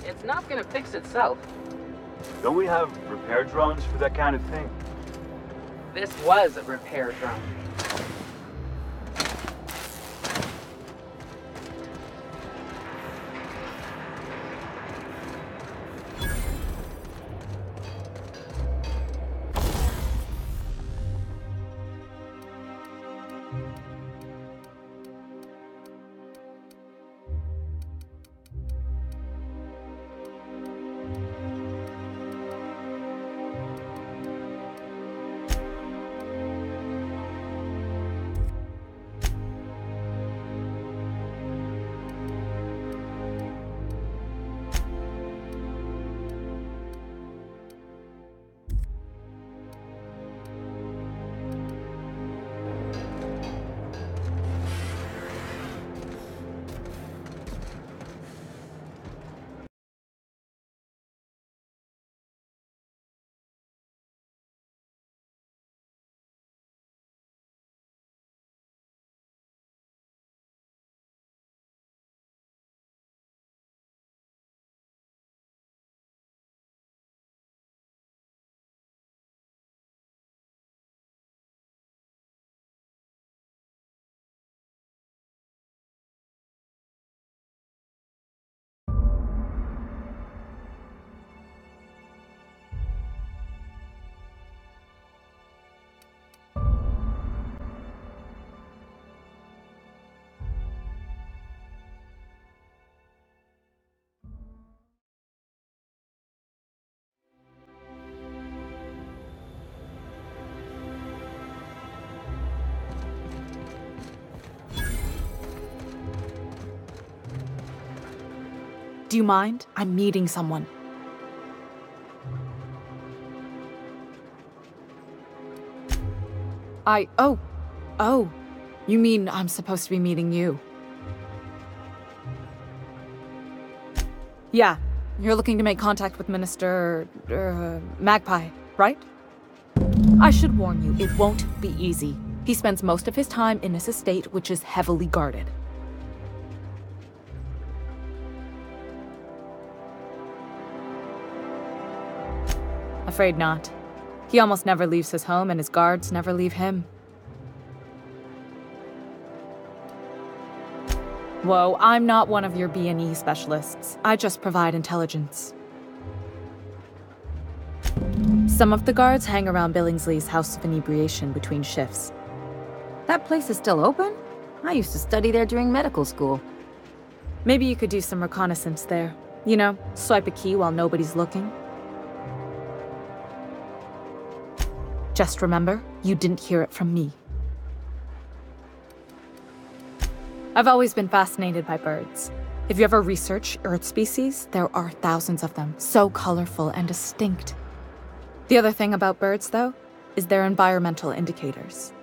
It's not gonna fix itself. Don't we have repair drones for that kind of thing? This was a repair drone. Do you mind? I'm meeting someone. Oh. You mean I'm supposed to be meeting you? Yeah, you're looking to make contact with Minister... Magpie, right? I should warn you, it won't be easy. He spends most of his time in his estate, which is heavily guarded. Afraid not. He almost never leaves his home, and his guards never leave him. Whoa, I'm not one of your B&E specialists. I just provide intelligence. Some of the guards hang around Billingsley's House of Inebriation between shifts. That place is still open? I used to study there during medical school. Maybe you could do some reconnaissance there. You know, swipe a key while nobody's looking. Just remember, you didn't hear it from me. I've always been fascinated by birds. If you ever research Earth species, there are thousands of them, so colorful and distinct. The other thing about birds, though, is their environmental indicators.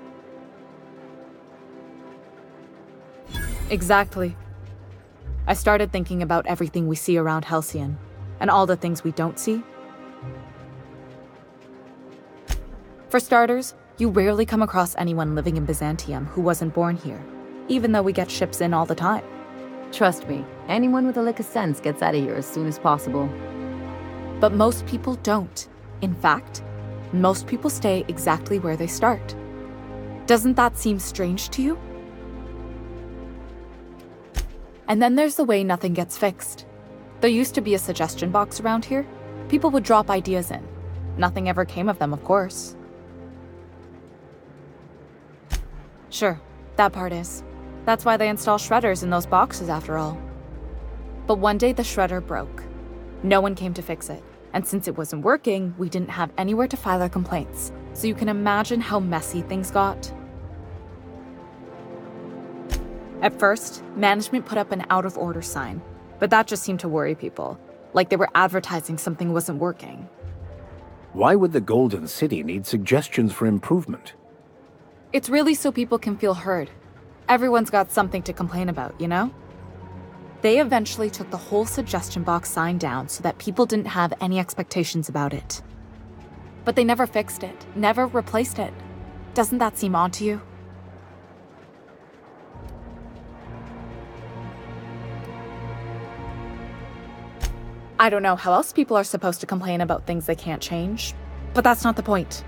Exactly. I started thinking about everything we see around Halcyon, and all the things we don't see. For starters, you rarely come across anyone living in Byzantium who wasn't born here, even though we get ships in all the time. Trust me, anyone with a lick of sense gets out of here as soon as possible. But most people don't. In fact, most people stay exactly where they start. Doesn't that seem strange to you? And then there's the way nothing gets fixed. There used to be a suggestion box around here. People would drop ideas in. Nothing ever came of them, of course. Sure, that part is. That's why they install shredders in those boxes after all. But one day the shredder broke. No one came to fix it. And since it wasn't working, we didn't have anywhere to file our complaints. So you can imagine how messy things got. At first, management put up an out-of-order sign. But that just seemed to worry people. Like they were advertising something wasn't working. Why would the Golden City need suggestions for improvement? It's really so people can feel heard. Everyone's got something to complain about, you know? They eventually took the whole suggestion box sign down so that people didn't have any expectations about it. But they never fixed it, never replaced it. Doesn't that seem odd to you? I don't know how else people are supposed to complain about things they can't change, but that's not the point.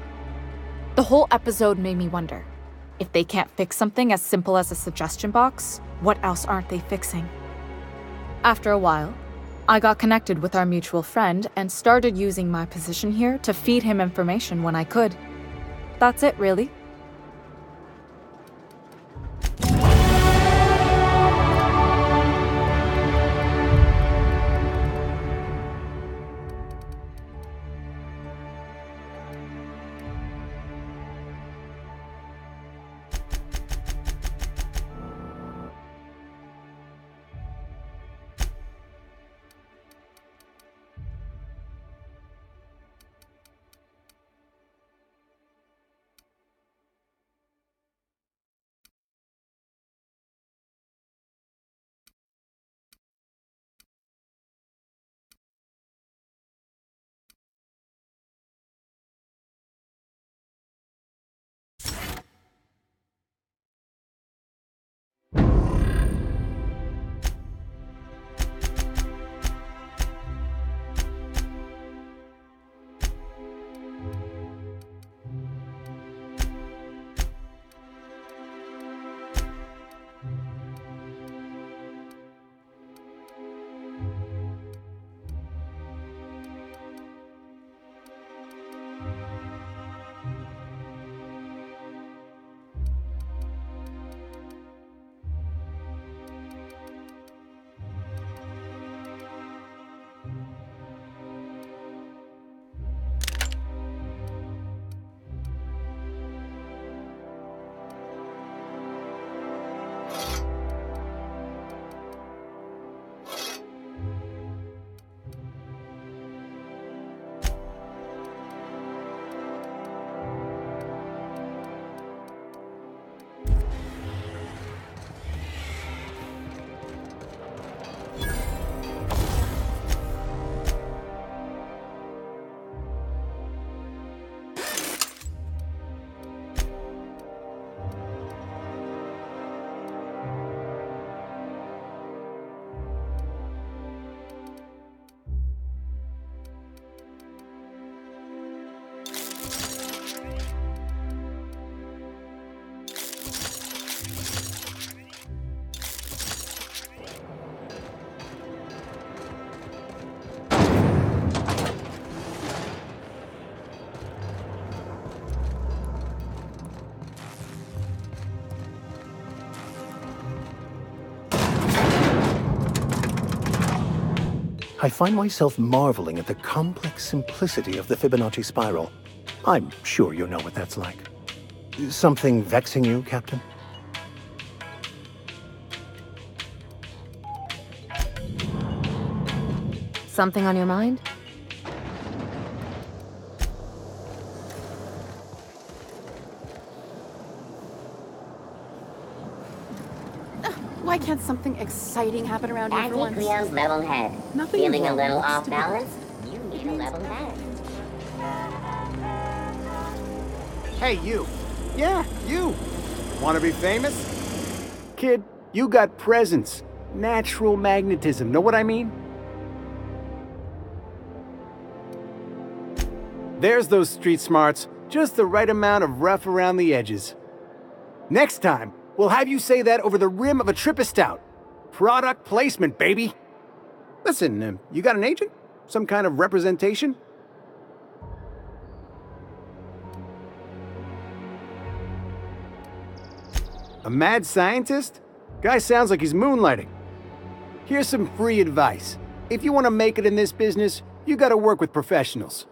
The whole episode made me wonder, if they can't fix something as simple as a suggestion box, what else aren't they fixing? After a while, I got connected with our mutual friend and started using my position here to feed him information when I could. That's it, really. I find myself marveling at the complex simplicity of the Fibonacci spiral. I'm sure you know what that's like. Something vexing you, Captain? Something on your mind? Why can't something exciting happen around here for once? Cleo's level head. Nothing Feeling a wrong little with off stupid- balance? You need a level head. Hey, you. Yeah, you. Want to be famous? Kid, you got presence. Natural magnetism. Know what I mean? There's those street smarts. Just the right amount of rough around the edges. Next time, we'll have you say that over the rim of a Trippa Stout. Product placement, baby. Listen, you got an agent? Some kind of representation? A mad scientist? Guy sounds like he's moonlighting. Here's some free advice. If you want to make it in this business, you gotta work with professionals.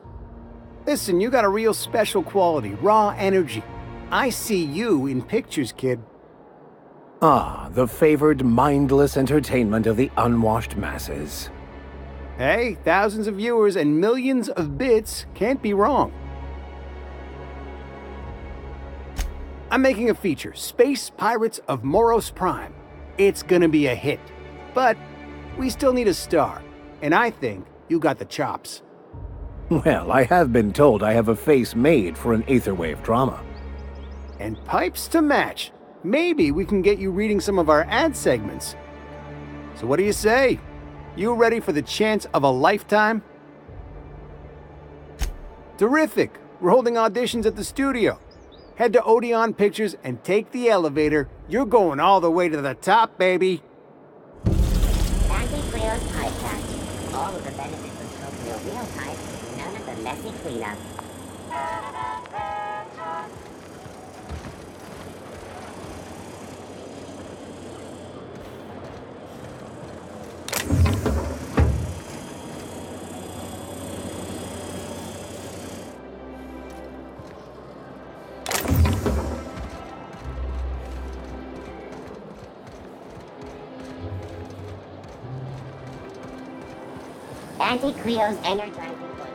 Listen, you got a real special quality, raw energy. I see you in pictures, kid. Ah, the favored mindless entertainment of the unwashed masses. Hey, thousands of viewers and millions of bits can't be wrong. I'm making a feature, Space Pirates of Moros Prime. It's gonna be a hit. But we still need a star, and I think you got the chops. Well, I have been told I have a face made for an aetherwave drama. And pipes to match. Maybe we can get you reading some of our ad segments. So what do you say? You ready for the chance of a lifetime? Terrific! We're holding auditions at the studio. Head to Odeon Pictures and take the elevator. You're going all the way to the top, baby! Sandy Cleo's podcast. All of the benefits of Tokyo real time, none of the messy cleanup. Auntie Cleo's energizing voice.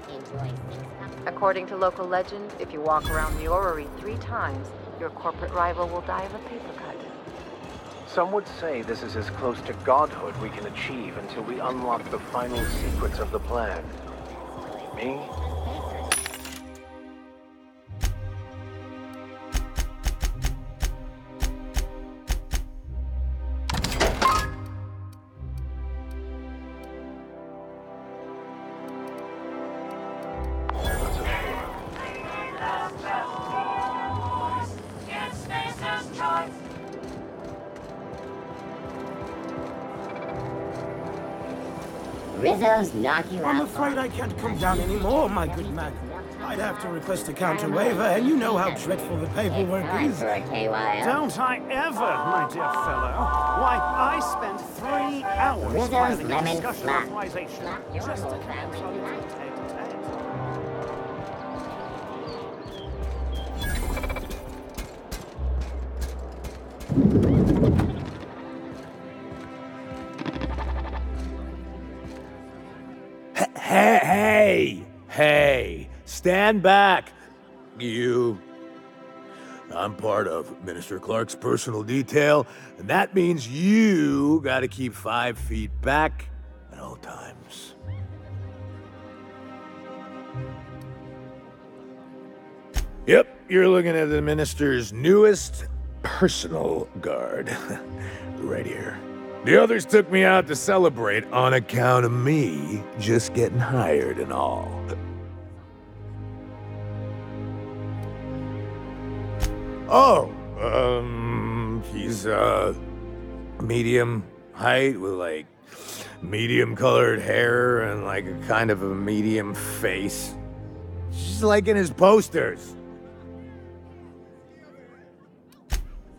Enjoy 6 cups. According to local legend, if you walk around the orrery 3 times, your corporate rival will die of a paper cut. Some would say this is as close to godhood we can achieve until we unlock the final secrets of the plan. Me? Rizzo's knock you out. I'm afraid I can't come down anymore, my good man. I'd have to request a counter waiver, and you know how dreadful the paperwork is. For a KYO. Don't I ever, my dear fellow? Why, I spent 3 hours Rizzo's filing a lemon discussion slap. authorization Slap your just to whole cancel family it tonight. tete-a-tete. Hey, stand back, you. I'm part of Minister Clark's personal detail, and that means you gotta keep 5 feet back at all times. Yep, you're looking at the minister's newest personal guard. Right here. The others took me out to celebrate on account of me just getting hired and all. Oh, he's, medium height with, like, medium colored hair and, like, a kind of a medium face. Just like in his posters.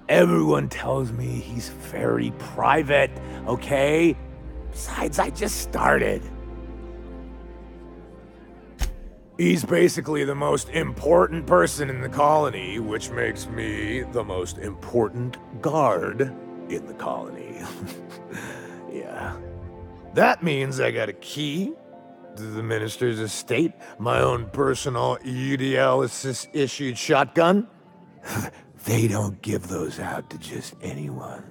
Everyone tells me he's very private, okay? Besides, I just started. He's basically the most important person in the colony, which makes me the most important guard in the colony. Yeah. That means I got a key to the minister's estate, my own personal UDL-issued shotgun. They don't give those out to just anyone.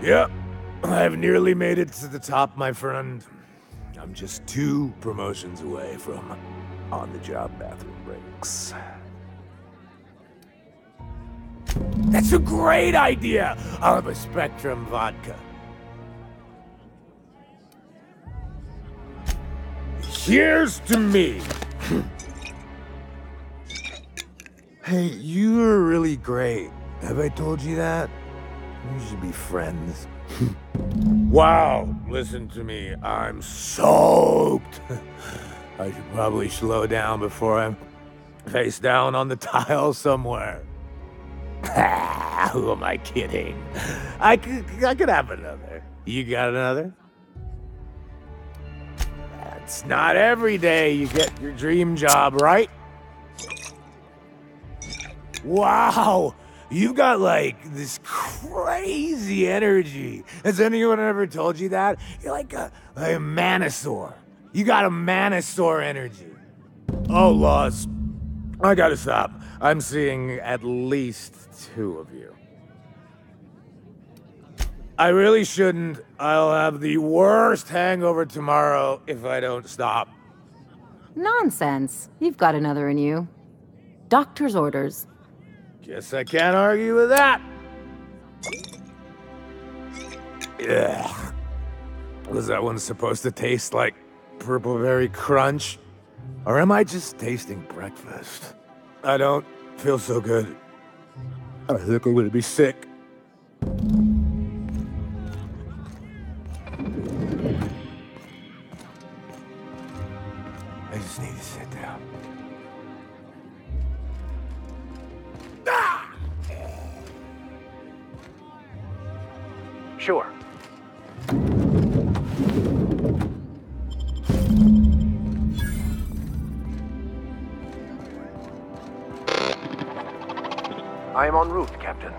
Yep, I've nearly made it to the top, my friend. I'm just 2 promotions away from on-the-job bathroom breaks. That's a great idea! I'll have a Spectrum vodka. Here's to me! Hey, you are really great. Have I told you that? We should be friends. Wow, listen to me. I'm soaked. I should probably slow down before I'm face down on the tile somewhere. Who am I kidding? I could have another. You got another? It's not every day you get your dream job, right? Wow, you got like this crazy energy. Has anyone ever told you that? You're like a manosaur. You got a manosaur energy. Oh, Lost. I gotta stop. I'm seeing at least 2 of you. I really shouldn't. I'll have the worst hangover tomorrow if I don't stop. Nonsense. You've got another in you. Doctor's orders. Guess I can't argue with that. Ugh. Was that one supposed to taste like purple berry crunch? Or am I just tasting breakfast? I don't feel so good. I think I'm gonna be sick. I just need to sit down. Sure. I am en route, Captain.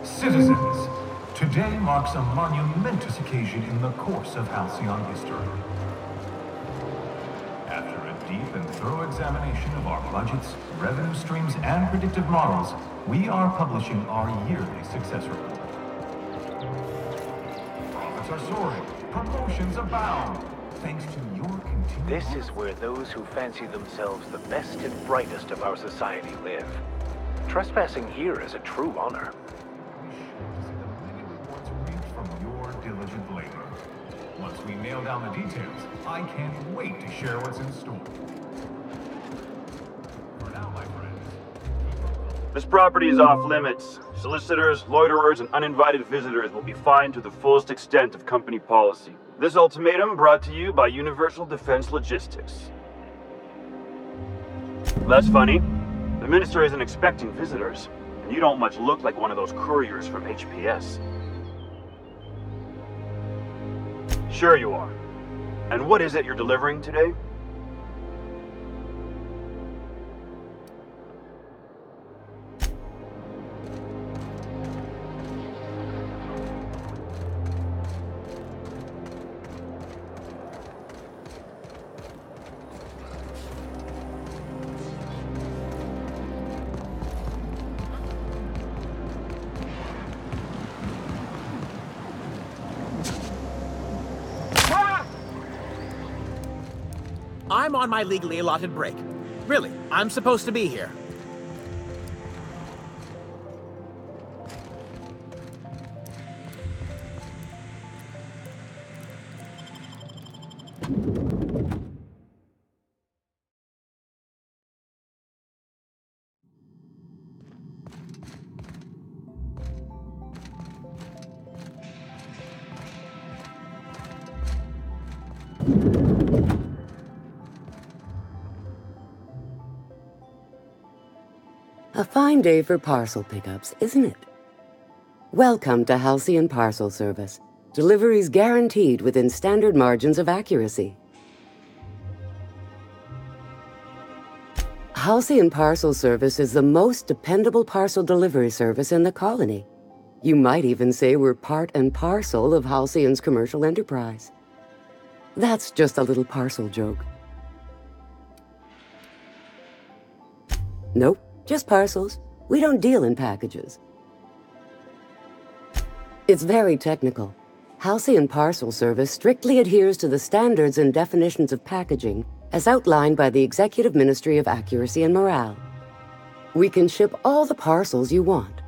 Citizens, today marks a monumentous occasion in the course of Halcyon history. After a deep and thorough examination of our budgets, revenue streams, and predictive models, we are publishing our yearly success report. Profits are soaring, promotions abound, thanks to your continued... This is where those who fancy themselves the best and brightest of our society live. Trespassing here is a true honor. Once we nail down the details, I can't wait to share what's in store. For now, my friends. This property is off limits. Solicitors, loiterers, and uninvited visitors will be fined to the fullest extent of company policy. This ultimatum brought to you by Universal Defense Logistics. That's funny. The minister isn't expecting visitors, and you don't much look like one of those couriers from HPS. Sure you are. And what is it you're delivering today? I'm on my legally allotted break. Really, I'm supposed to be here. A fine day for parcel pickups, isn't it? Welcome to Halcyon Parcel Service. Deliveries guaranteed within standard margins of accuracy. Halcyon Parcel Service is the most dependable parcel delivery service in the colony. You might even say we're part and parcel of Halcyon's commercial enterprise. That's just a little parcel joke. Nope. Just parcels. We don't deal in packages. It's very technical. Halcyon Parcel Service strictly adheres to the standards and definitions of packaging as outlined by the Executive Ministry of Accuracy and Morale. We can ship all the parcels you want.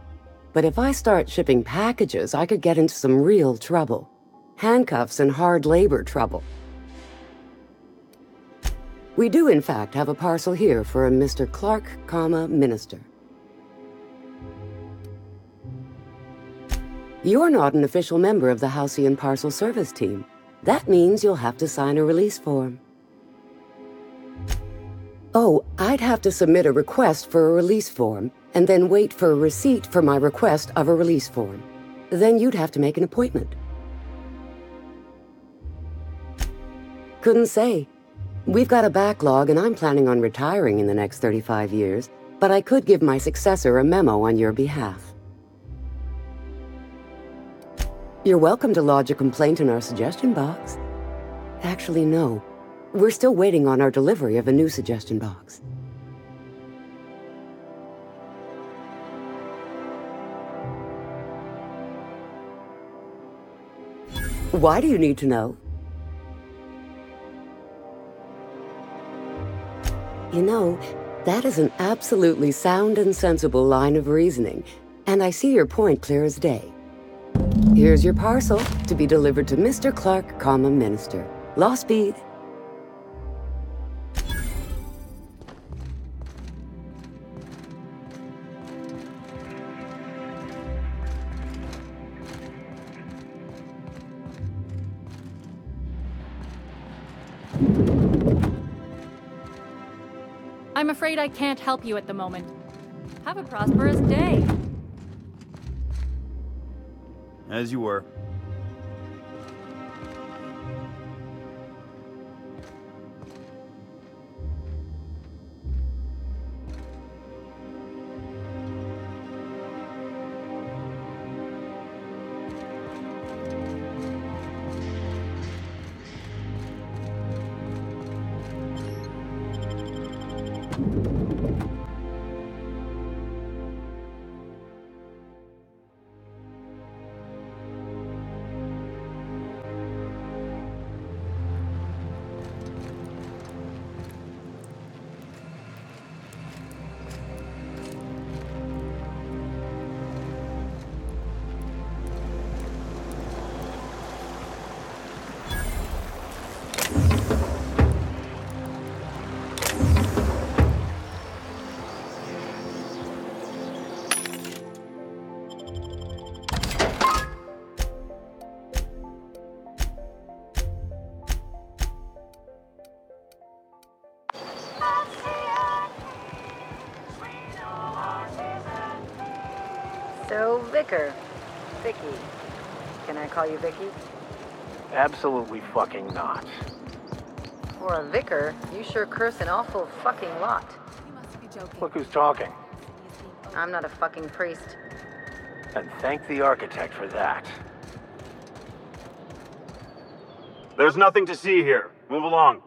But if I start shipping packages, I could get into some real trouble. Handcuffs and hard labor trouble. We do, in fact, have a parcel here for a Mr. Clark, Minister. You're not an official member of the Halcyon Parcel Service team. That means you'll have to sign a release form. Oh, I'd have to submit a request for a release form, and then wait for a receipt for my request of a release form. Then you'd have to make an appointment. Couldn't say. We've got a backlog, and I'm planning on retiring in the next 35 years, but I could give my successor a memo on your behalf. You're welcome to lodge a complaint in our suggestion box. Actually, no. We're still waiting on our delivery of a new suggestion box. Why do you need to know? You know, that is an absolutely sound and sensible line of reasoning, and I see your point clear as day. Here's your parcel to be delivered to Mr. Clark, comma, Minister. Law speed. I'm afraid I can't help you at the moment. Have a prosperous day. As you were. So, Vicar. Vicky. Can I call you Vicky? Absolutely fucking not. For a vicar, you sure curse an awful fucking lot. You must be joking. Look who's talking. I'm not a fucking priest. And thank the architect for that. There's nothing to see here. Move along.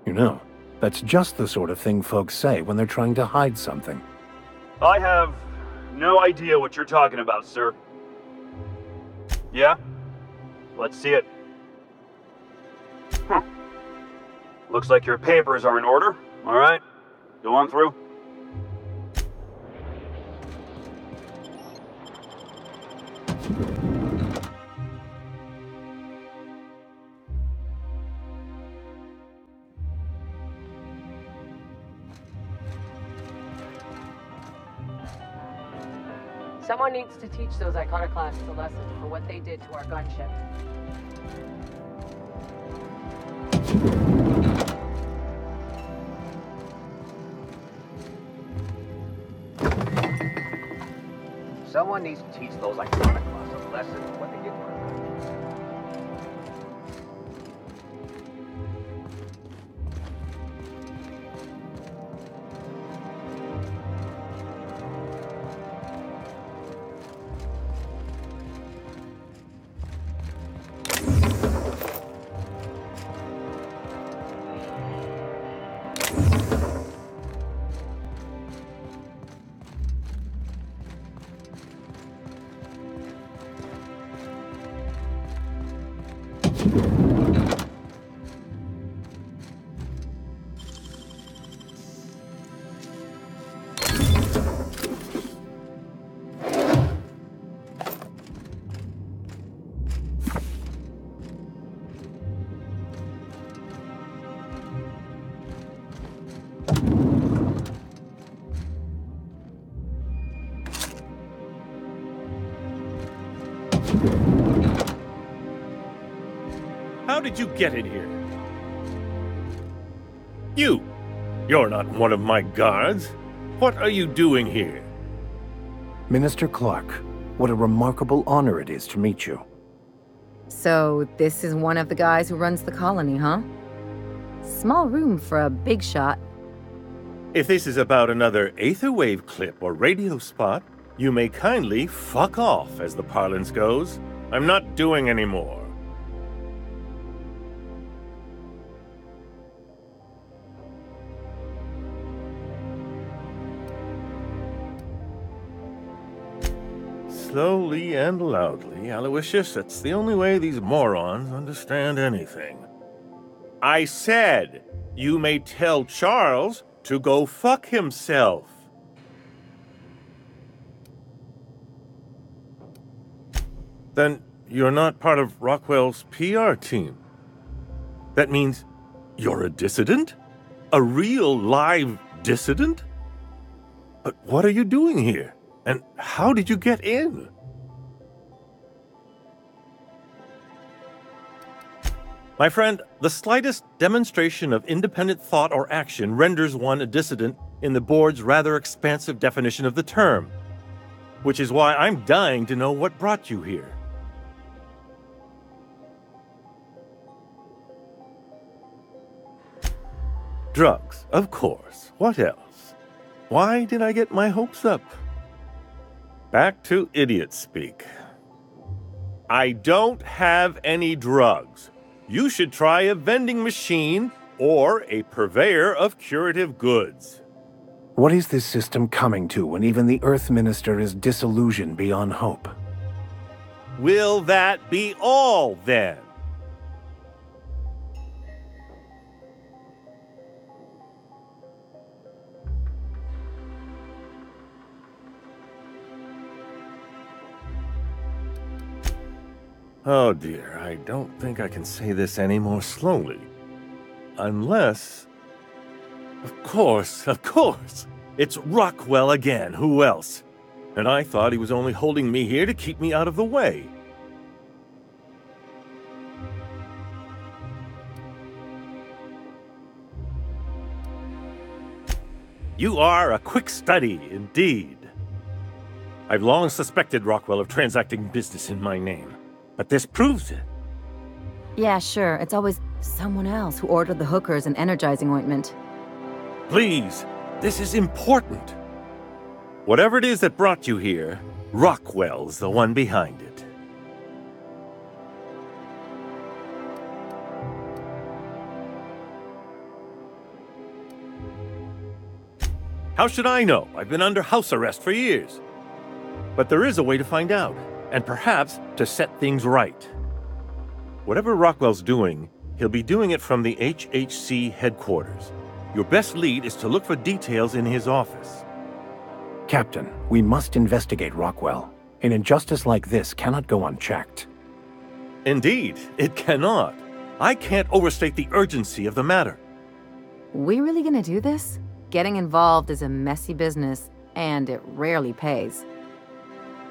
You know, that's just the sort of thing folks say when they're trying to hide something. I have no idea what you're talking about, sir. Yeah? Let's see it. Looks like your papers are in order. All right. Go on through. Someone needs to teach those iconoclasts a lesson for what they did to our gunship. Someone needs to teach those iconoclasts a lesson for what they did to our gunship. How did you get in here? You're not one of my guards. What are you doing here? Minister Clark, what a remarkable honor it is to meet you. So, this is one of the guys who runs the colony, huh? Small room for a big shot. If this is about another Aetherwave clip or radio spot, you may kindly fuck off, as the parlance goes. I'm not doing any more. Slowly and loudly, Aloysius, that's the only way these morons understand anything. I said, you may tell Charles to go fuck himself. Then you're not part of Rockwell's PR team. That means you're a dissident? A real live dissident? But what are you doing here? And how did you get in? My friend, the slightest demonstration of independent thought or action renders one a dissident in the board's rather expansive definition of the term. Which is why I'm dying to know what brought you here. Drugs, of course. What else? Why did I get my hopes up? Back to idiot speak. I don't have any drugs. You should try a vending machine or a purveyor of curative goods. What is this system coming to when even the Earth Minister is disillusioned beyond hope? Will that be all, then? Oh dear, I don't think I can say this any more slowly. Unless... Of course. It's Rockwell again, who else? And I thought he was only holding me here to keep me out of the way. You are a quick study, indeed. I've long suspected Rockwell of transacting business in my name. But this proves it. Yeah, sure. It's always someone else who ordered the hookers and energizing ointment. Please, this is important. Whatever it is that brought you here, Rockwell's the one behind it. How should I know? I've been under house arrest for years. But there is a way to find out. And perhaps to set things right. Whatever Rockwell's doing, he'll be doing it from the HHC headquarters. Your best lead is to look for details in his office. Captain, we must investigate Rockwell. An injustice like this cannot go unchecked. Indeed, it cannot. I can't overstate the urgency of the matter. We really gonna do this? Getting involved is a messy business, and it rarely pays.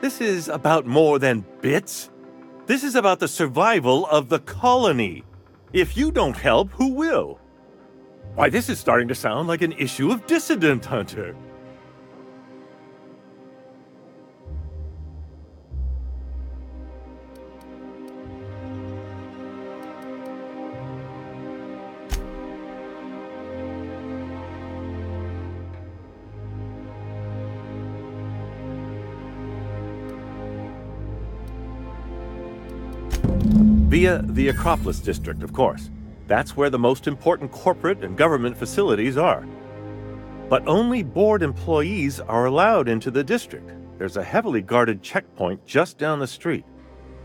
This is about more than bits. This is about the survival of the colony. If you don't help, who will? Why, this is starting to sound like an issue of Dissident Hunter. Via the Acropolis District, of course. That's where the most important corporate and government facilities are. But only board employees are allowed into the district. There's a heavily guarded checkpoint just down the street.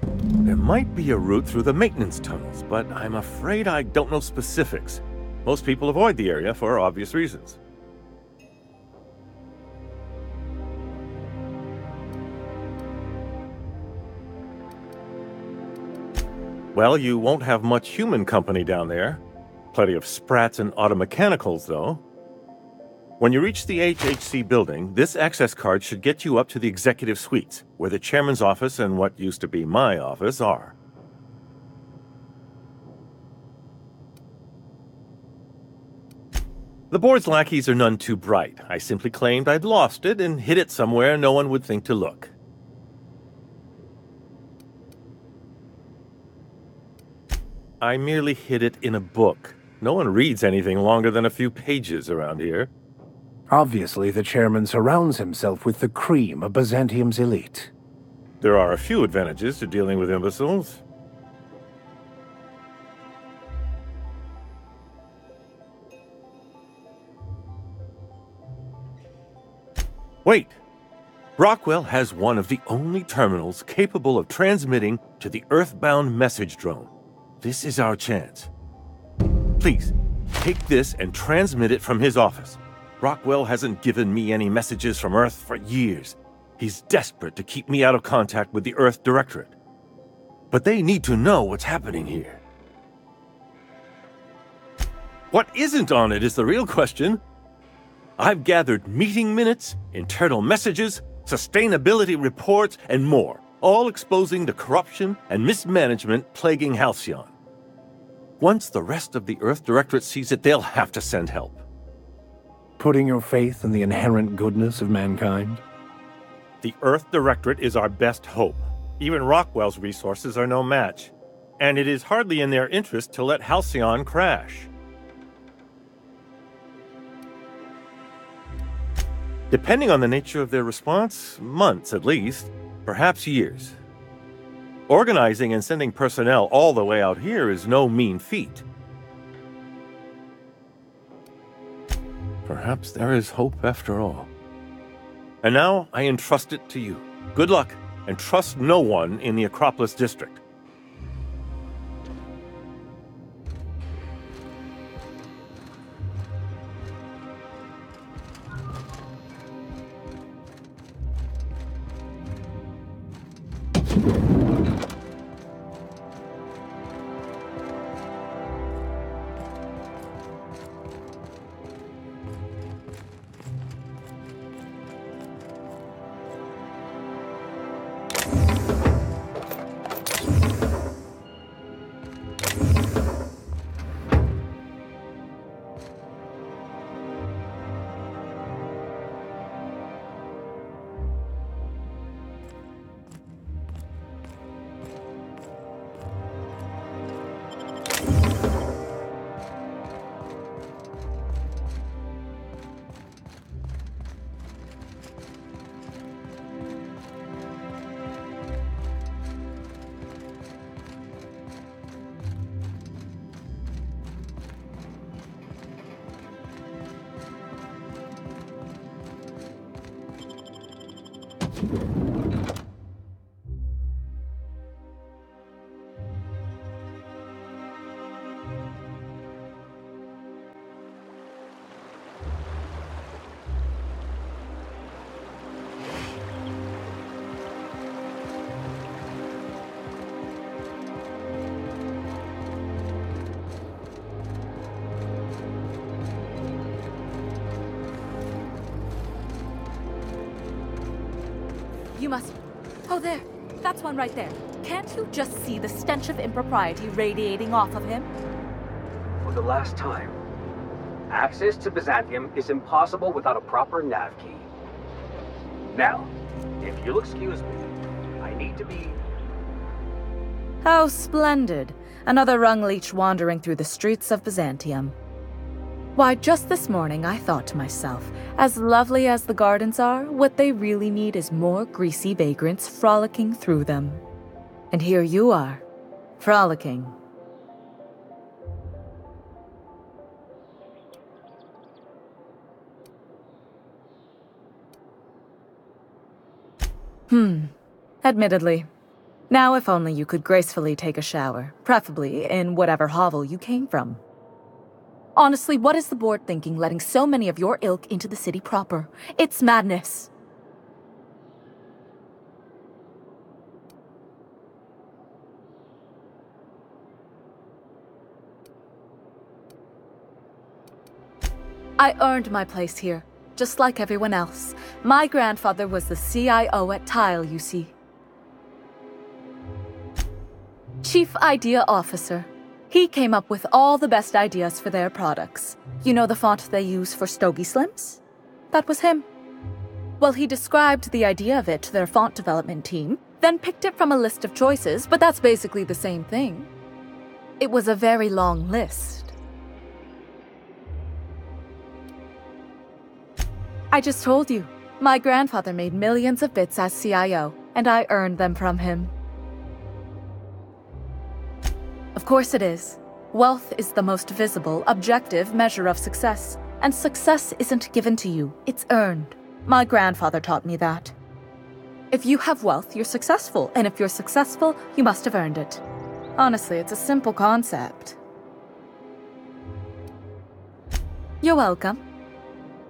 There might be a route through the maintenance tunnels, but I'm afraid I don't know specifics. Most people avoid the area for obvious reasons. Well, you won't have much human company down there. Plenty of sprats and automechanicals, though. When you reach the HHC building, this access card should get you up to the executive suites, where the chairman's office and what used to be my office are. The board's lackeys are none too bright. I simply claimed I'd lost it and hid it somewhere no one would think to look. I merely hid it in a book. No one reads anything longer than a few pages around here. Obviously, the chairman surrounds himself with the cream of Byzantium's elite. There are a few advantages to dealing with imbeciles. Wait! Rockwell has one of the only terminals capable of transmitting to the Earthbound message drone. This is our chance. Please, take this and transmit it from his office. Rockwell hasn't given me any messages from Earth for years. He's desperate to keep me out of contact with the Earth Directorate. But they need to know what's happening here. What isn't on it is the real question. I've gathered meeting minutes, internal messages, sustainability reports, and more, all exposing the corruption and mismanagement plaguing Halcyon. Once the rest of the Earth Directorate sees it, they'll have to send help. Putting your faith in the inherent goodness of mankind? The Earth Directorate is our best hope. Even Rockwell's resources are no match. And it is hardly in their interest to let Halcyon crash. Depending on the nature of their response, months at least, perhaps years. Organizing and sending personnel all the way out here is no mean feat. Perhaps there is hope after all. And now I entrust it to you. Good luck, and trust no one in the Acropolis District. You must... Oh, there. That's one right there. Can't you just see the stench of impropriety radiating off of him? For the last time, access to Byzantium is impossible without a proper nav key. Now, if you'll excuse me, I need to be... How splendid. Another rung leech wandering through the streets of Byzantium. Why, just this morning I thought to myself, as lovely as the gardens are, what they really need is more greasy vagrants frolicking through them. And here you are, frolicking. Admittedly. Now if only you could gracefully take a shower, preferably in whatever hovel you came from. Honestly, what is the board thinking letting so many of your ilk into the city proper? It's madness. I earned my place here, just like everyone else. My grandfather was the CIO at Tile, you see. Chief Idea Officer. He came up with all the best ideas for their products. You know the font they use for Stogie Slims? That was him. Well, he described the idea of it to their font development team, then picked it from a list of choices, but that's basically the same thing. It was a very long list. I just told you, my grandfather made millions of bits as CIO, and I earned them from him. Of course it is. Wealth is the most visible, objective measure of success. And success isn't given to you, it's earned. My grandfather taught me that. If you have wealth, you're successful. And if you're successful, you must have earned it. Honestly, it's a simple concept. You're welcome.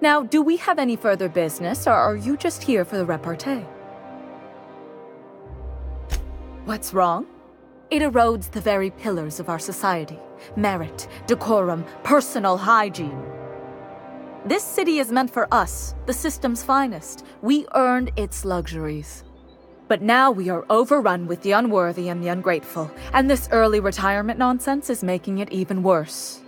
Now, do we have any further business, or are you just here for the repartee? What's wrong? It erodes the very pillars of our society. Merit, decorum, personal hygiene. This city is meant for us, the system's finest. We earned its luxuries. But now we are overrun with the unworthy and the ungrateful, and this early retirement nonsense is making it even worse.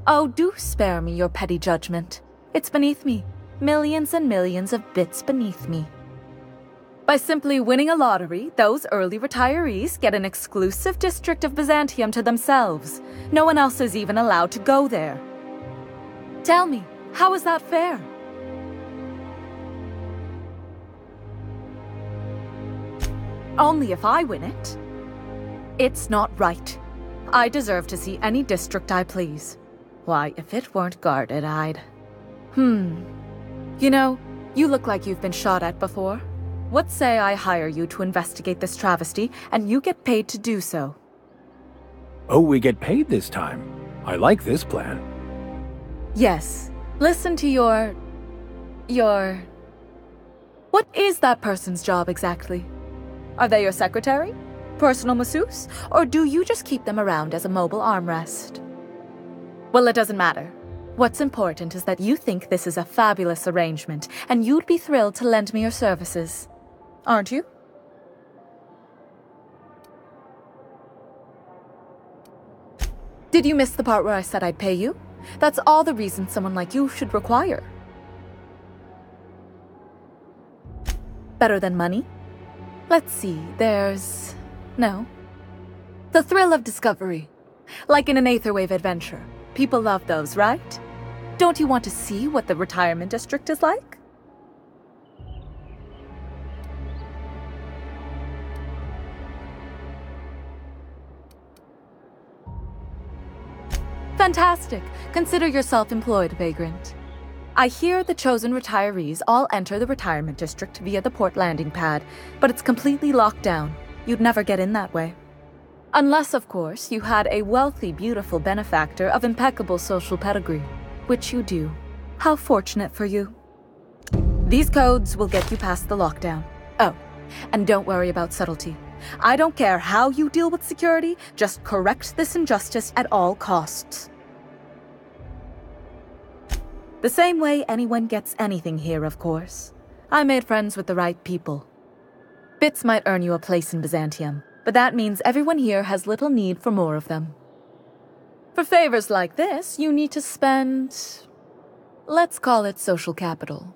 Oh, do spare me your petty judgment. It's beneath me. Millions and millions of bits beneath me. By simply winning a lottery, those early retirees get an exclusive district of Byzantium to themselves. No one else is even allowed to go there. Tell me, how is that fair? Only if I win it. It's not right. I deserve to see any district I please. Why, if it weren't guarded, I'd... You know, you look like you've been shot at before. What say I hire you to investigate this travesty, and you get paid to do so? Oh, we get paid this time. I like this plan. Yes. Listen to your... What is that person's job exactly? Are they your secretary? Personal masseuse? Or do you just keep them around as a mobile armrest? Well, it doesn't matter. What's important is that you think this is a fabulous arrangement, and you'd be thrilled to lend me your services. Aren't you? Did you miss the part where I said I'd pay you? That's all the reason someone like you should require. Better than money? Let's see, there's... No. The thrill of discovery. Like in an Aetherwave adventure. People love those, right? Don't you want to see what the retirement district is like? Fantastic. Consider yourself employed, vagrant. I hear the chosen retirees all enter the retirement district via the port landing pad, but it's completely locked down. You'd never get in that way. Unless, of course, you had a wealthy, beautiful benefactor of impeccable social pedigree, which you do. How fortunate for you. These codes will get you past the lockdown. Oh, and don't worry about subtlety. I don't care how you deal with security, just correct this injustice at all costs. The same way anyone gets anything here, of course. I made friends with the right people. Bits might earn you a place in Byzantium, but that means everyone here has little need for more of them. For favors like this, you need to spend... let's call it social capital.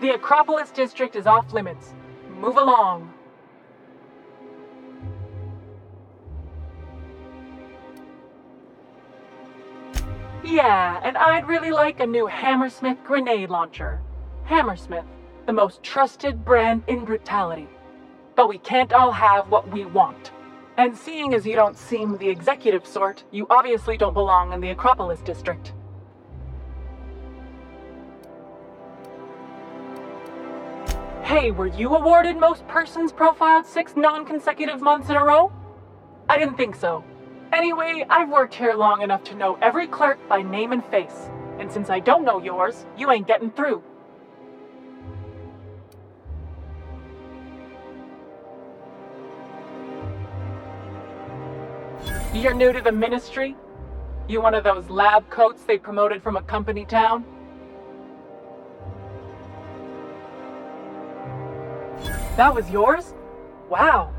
The Acropolis district is off limits. Move along. Yeah, and I'd really like a new Hammersmith grenade launcher. Hammersmith, the most trusted brand in brutality. But we can't all have what we want. And seeing as you don't seem the executive sort, you obviously don't belong in the Acropolis district. Hey, were you awarded most persons profiled 6 non-consecutive months in a row? I didn't think so. Anyway, I've worked here long enough to know every clerk by name and face. And since I don't know yours, you ain't getting through. You're new to the ministry? You one of those lab coats they promoted from a company town? That was yours? Wow.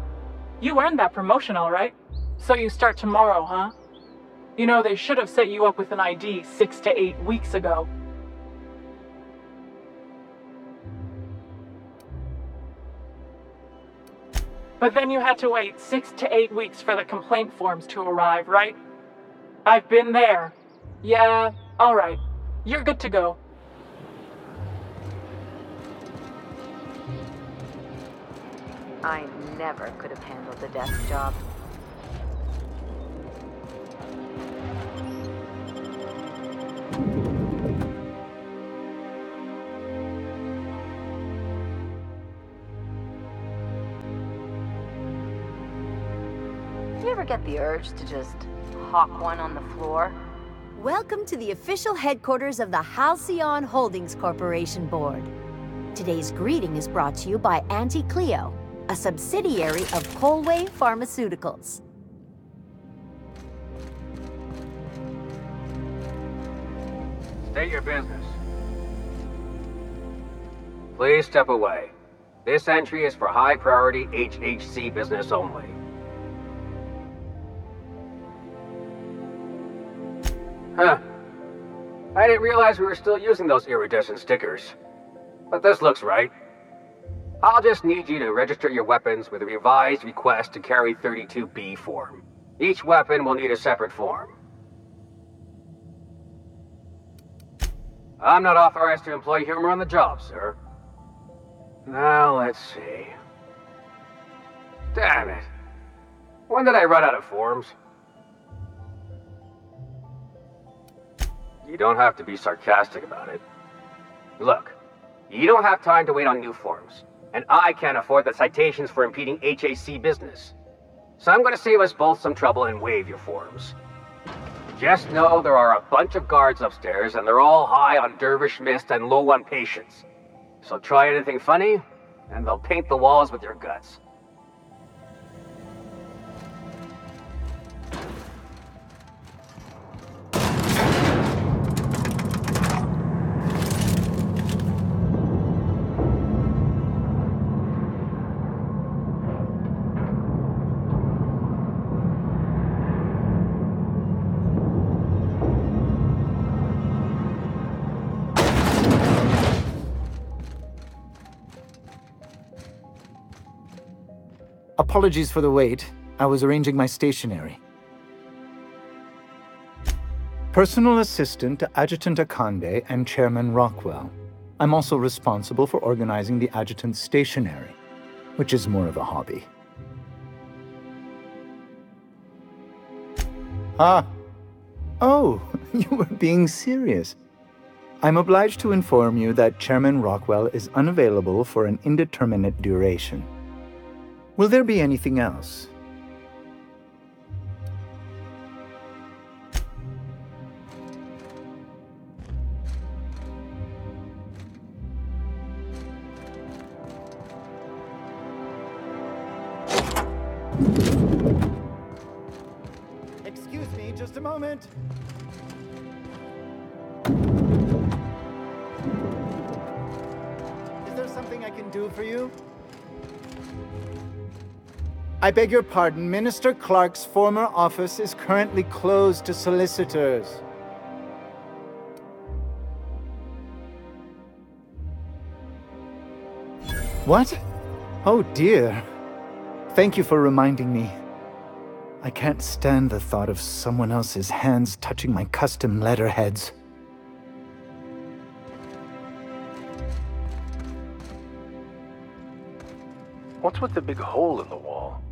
You earned that promotion, all right. So you start tomorrow, huh? You know, they should have set you up with an ID 6 to 8 weeks ago. But then you had to wait 6 to 8 weeks for the complaint forms to arrive, right? I've been there. Yeah, alright. You're good to go. I never could have handled the desk job. You ever get the urge to just hawk one on the floor? Welcome to the official headquarters of the Halcyon Holdings Corporation Board. Today's greeting is brought to you by Auntie Cleo, a subsidiary of Colway Pharmaceuticals. State your business. Please step away. This entry is for high-priority HHC business only. Huh. I didn't realize we were still using those iridescent stickers. But this looks right. I'll just need you to register your weapons with a revised request to carry 32B form. Each weapon will need a separate form. I'm not authorized to employ humor on the job, sir. Now, let's see. Damn it. When did I run out of forms? You don't have to be sarcastic about it. Look, you don't have time to wait on new forms, and I can't afford the citations for impeding HAC business. So I'm going to save us both some trouble and waive your forms. Just know there are a bunch of guards upstairs, and they're all high on dervish mist and low on patience. So try anything funny, and they'll paint the walls with your guts. Apologies for the wait. I was arranging my stationery. Personal assistant to Adjutant Akande and Chairman Rockwell. I'm also responsible for organizing the adjutant's stationery, which is more of a hobby. Ah. Oh, you were being serious. I'm obliged to inform you that Chairman Rockwell is unavailable for an indeterminate duration. Will there be anything else? Excuse me, just a moment. Is there something I can do for you? I beg your pardon, Minister Clark's former office is currently closed to solicitors. What? Oh dear. Thank you for reminding me. I can't stand the thought of someone else's hands touching my custom letterheads. What's with the big hole in the wall?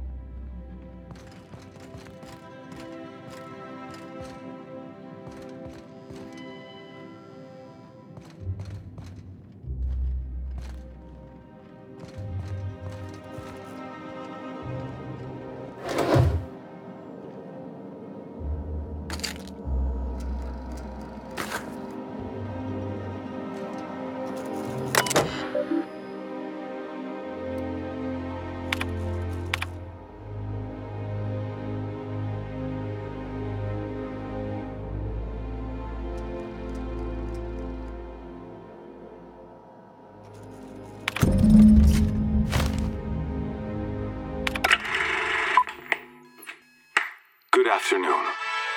Good afternoon.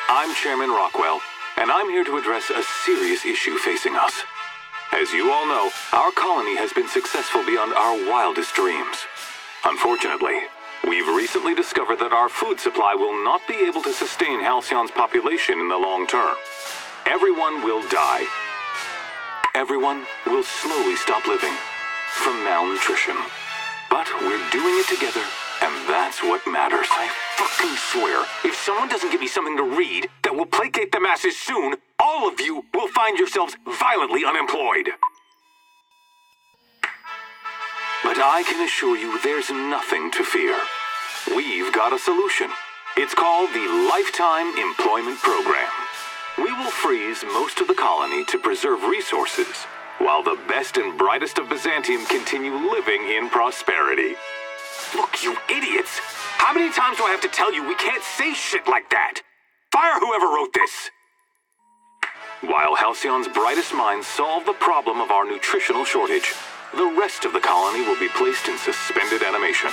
I'm Chairman Rockwell, and I'm here to address a serious issue facing us. As you all know, our colony has been successful beyond our wildest dreams. Unfortunately, we've recently discovered that our food supply will not be able to sustain Halcyon's population in the long term. everyone will die. Everyone will slowly stop living from malnutrition. But we're doing it together, and that's what matters. I fucking swear, if someone doesn't give me something to read that will placate the masses soon, all of you will find yourselves violently unemployed. But I can assure you there's nothing to fear. We've got a solution. It's called the Lifetime Employment Program. We will freeze most of the colony to preserve resources, while the best and brightest of Byzantium continue living in prosperity. Look, you idiots! How many times do I have to tell you we can't say shit like that? Fire whoever wrote this! While Halcyon's brightest minds solve the problem of our nutritional shortage, the rest of the colony will be placed in suspended animation.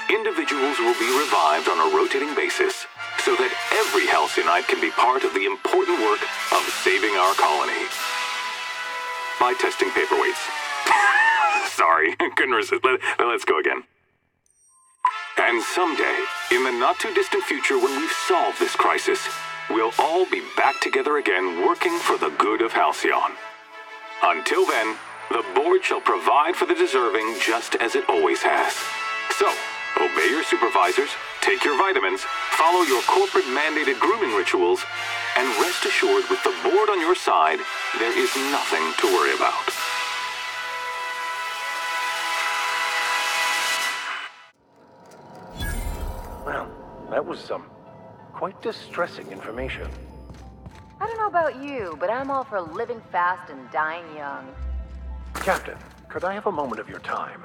Individuals will be revived on a rotating basis, so that every Halcyonite can be part of the important work of saving our colony. By testing paperweights. Sorry, couldn't resist. Let's go again. And someday, in the not-too-distant future when we've solved this crisis, we'll all be back together again working for the good of Halcyon. Until then, the board shall provide for the deserving just as it always has. So, obey your supervisors, take your vitamins, follow your corporate-mandated grooming rituals, and rest assured with the board on your side, there is nothing to worry about. Well, that was some quite distressing information. I don't know about you, but I'm all for living fast and dying young. Captain, could I have a moment of your time?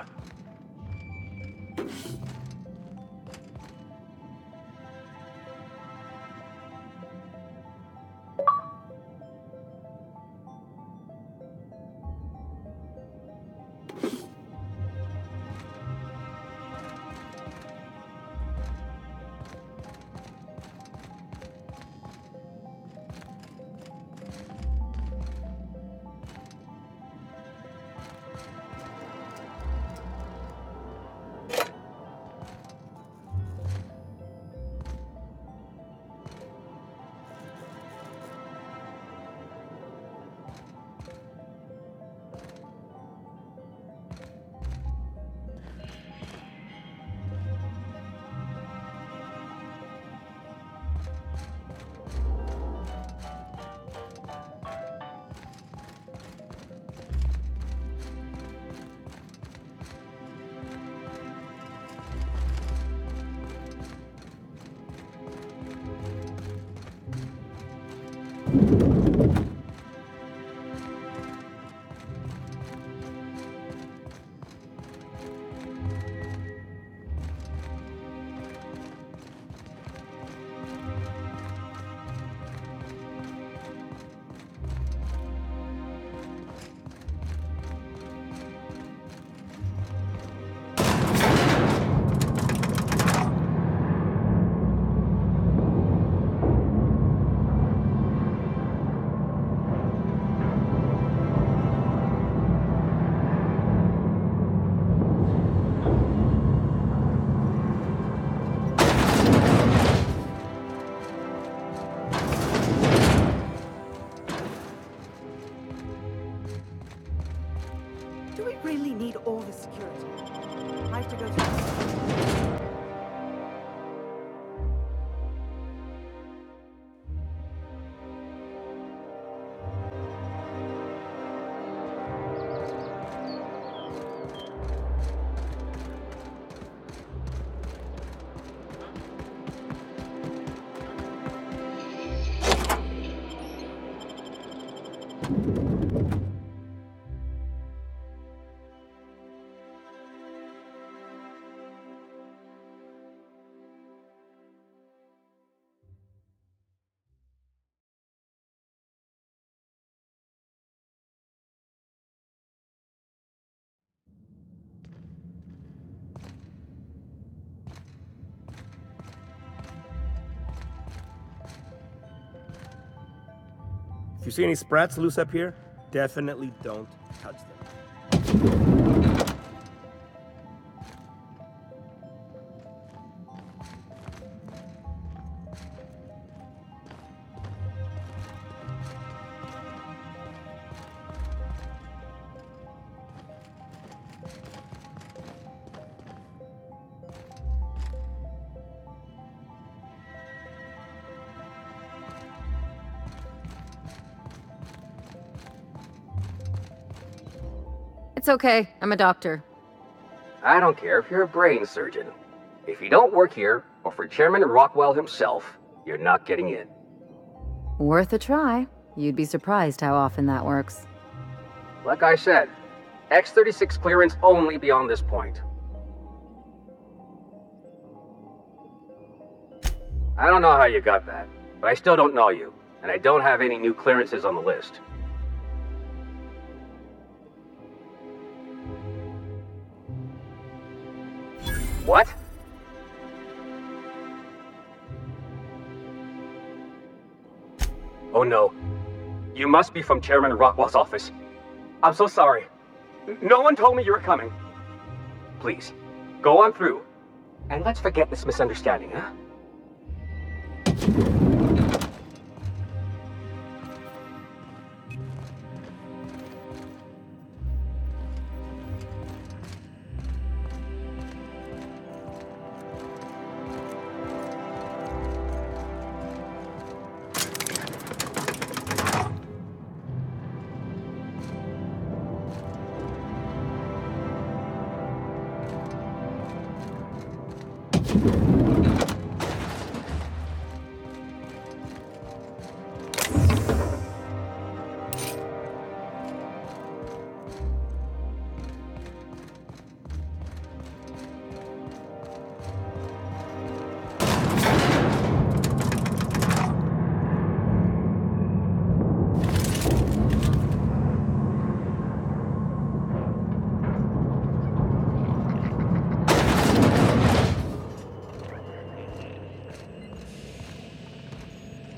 Do we really need all the security? I have to go to... If you see any sprats loose up here, definitely don't touch them. It's okay. I'm a doctor. I don't care if you're a brain surgeon. If you don't work here, or for Chairman Rockwell himself, you're not getting in. Worth a try. You'd be surprised how often that works. Like I said, X-36 clearance only beyond this point. I don't know how you got that, but I still don't know you, and I don't have any new clearances on the list. What? Oh no. You must be from Chairman Rockwell's office. I'm so sorry. No one told me you were coming. Please, go on through. And let's forget this misunderstanding, huh?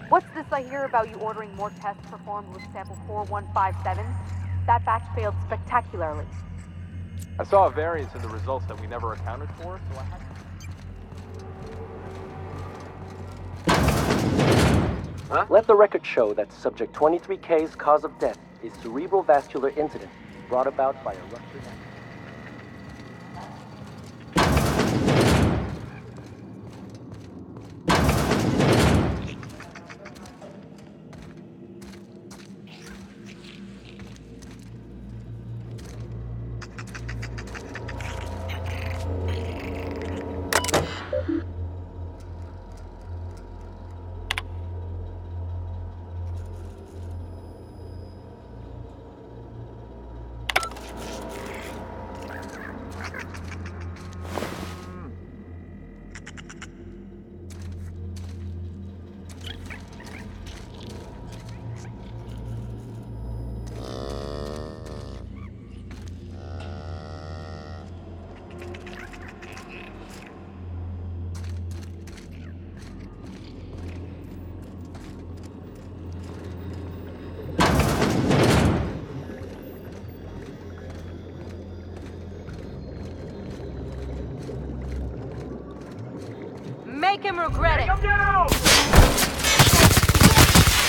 What's this I hear about you ordering more tests performed with sample 4157? That batch failed spectacularly. I saw a variance in the results that we never accounted for, so I had to... Huh? Let the record show that Subject 23K's cause of death is cerebral vascular incident brought about by a ruptured neck. Make him regret it. Take him down!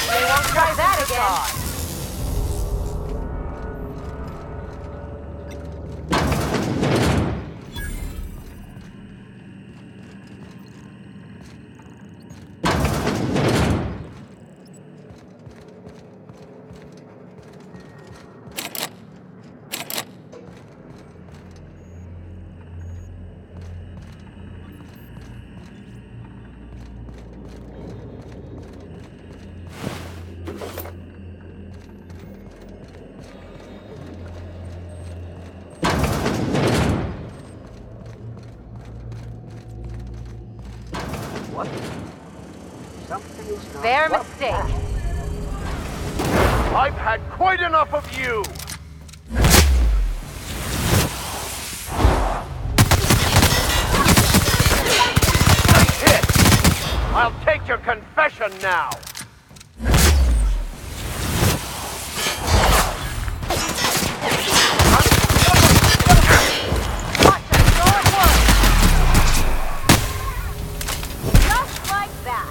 They won't try that again. What? Something's not Their right. mistake. I've had quite enough of you! Nice hit! I'll take your confession now! Just like that.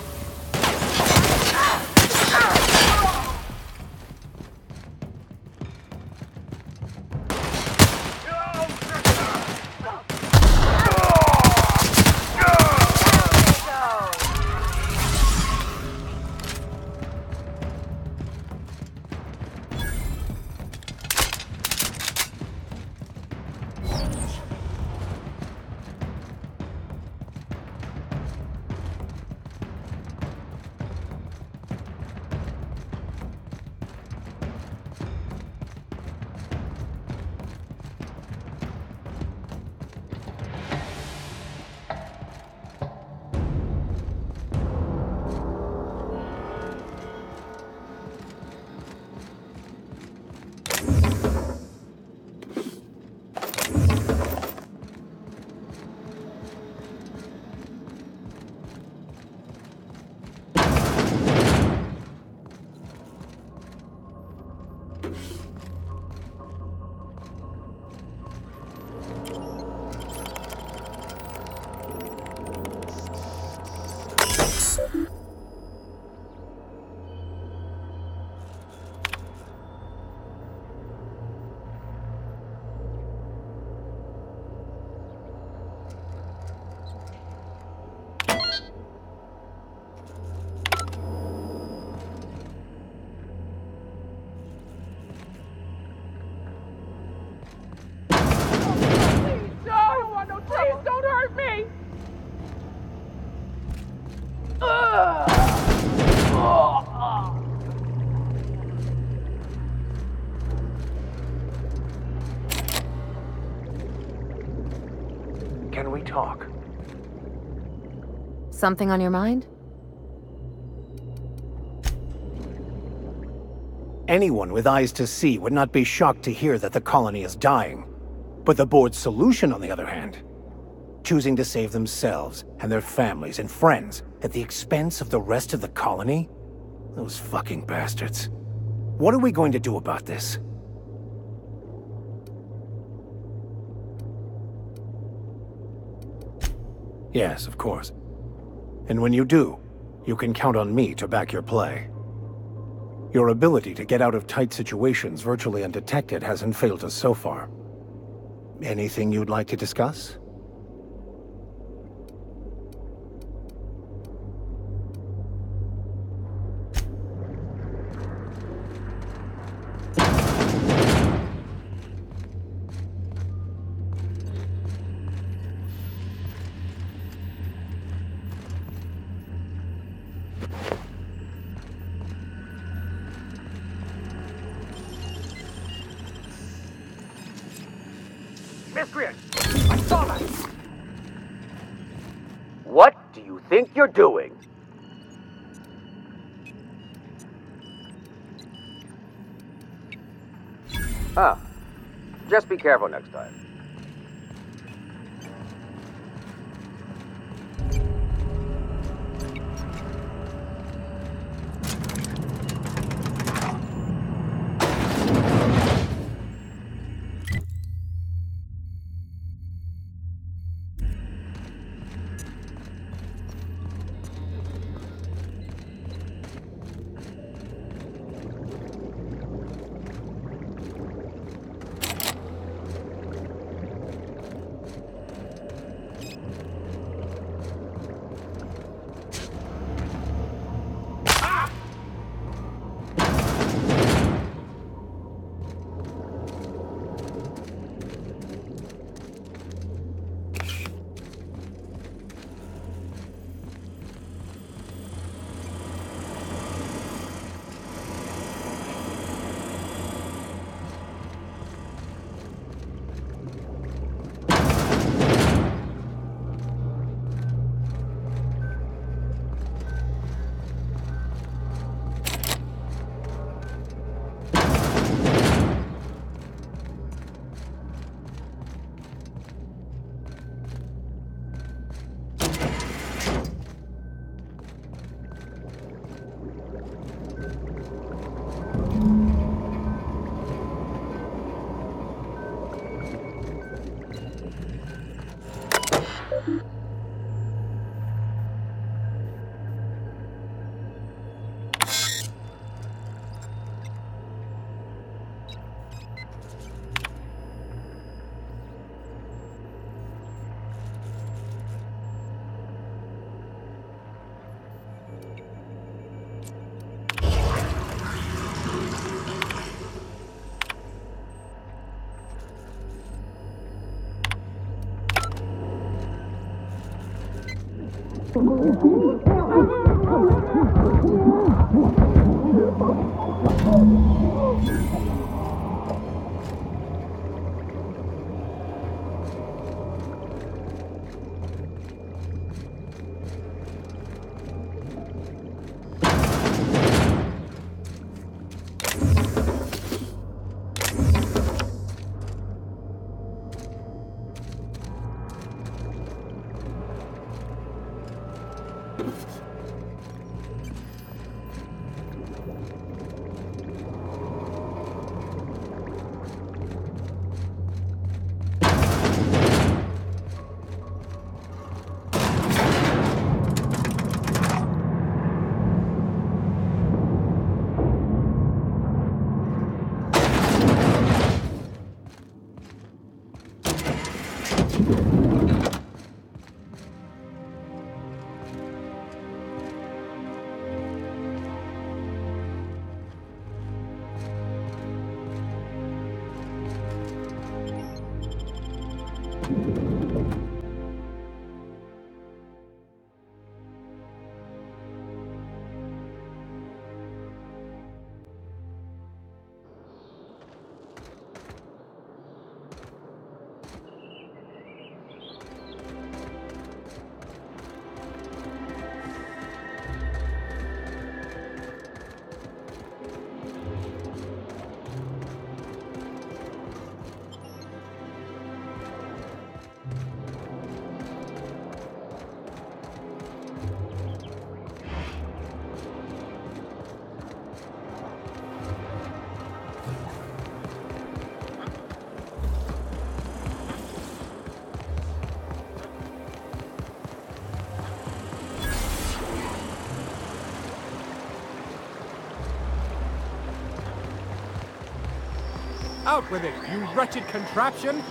talk. Something on your mind? Anyone with eyes to see would not be shocked to hear that the colony is dying. But the board's solution, on the other hand, choosing to save themselves and their families and friends at the expense of the rest of the colony? Those fucking bastards. What are we going to do about this? Yes, of course. And when you do, you can count on me to back your play. Your ability to get out of tight situations virtually undetected hasn't failed us so far. Anything you'd like to discuss? Miscreant! I saw that! What do you think you're doing? Ah. Just be careful next time. Out with it, you wretched contraption!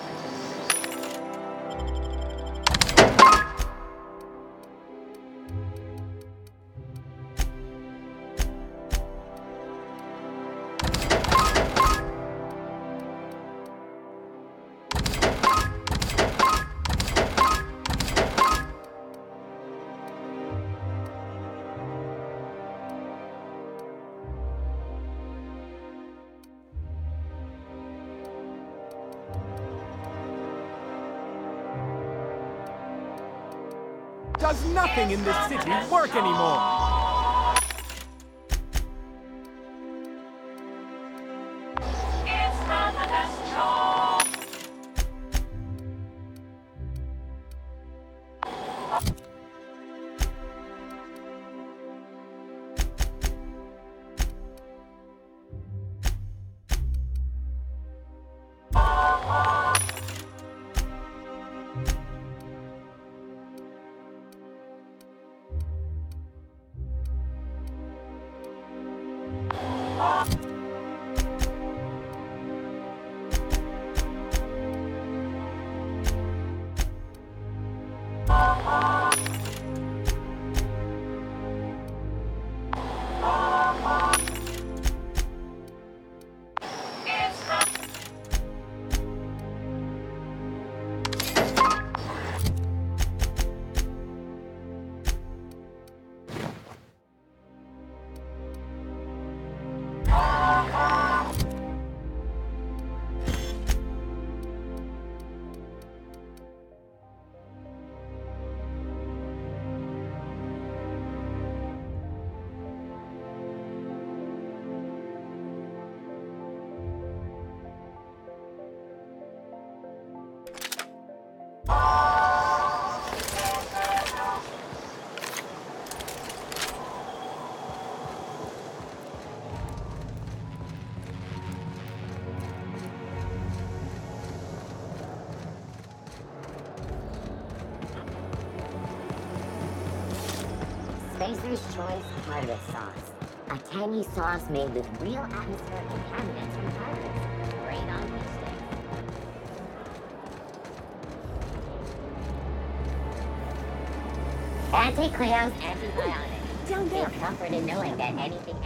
Does nothing in this city work anymore? Spacer's Choice Harvest Sauce. A tangy sauce made with real atmospheric contaminants from harvest. Great on fish sticks. Anti-Cleo's antibiotic. Down there. Feel comfort in knowing that anything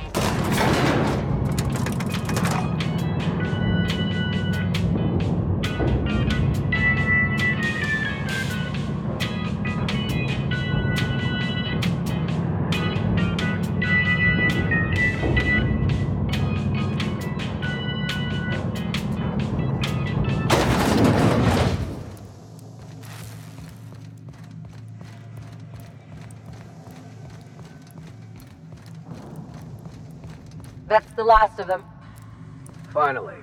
That's the last of them. Finally.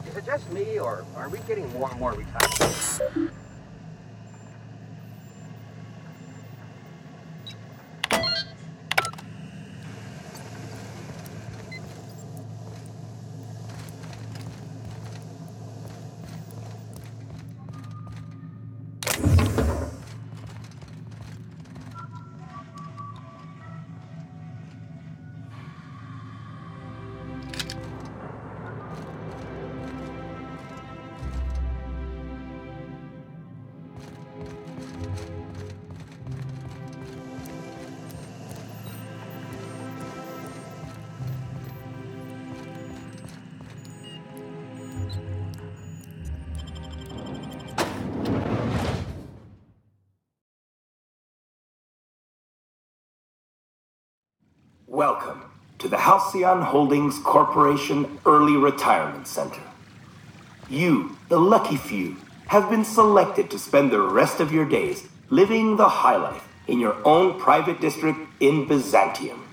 Is it just me, or are we getting more and more retired? Welcome to the Halcyon Holdings Corporation Early Retirement Center. You, the lucky few, have been selected to spend the rest of your days living the high life in your own private district in Byzantium.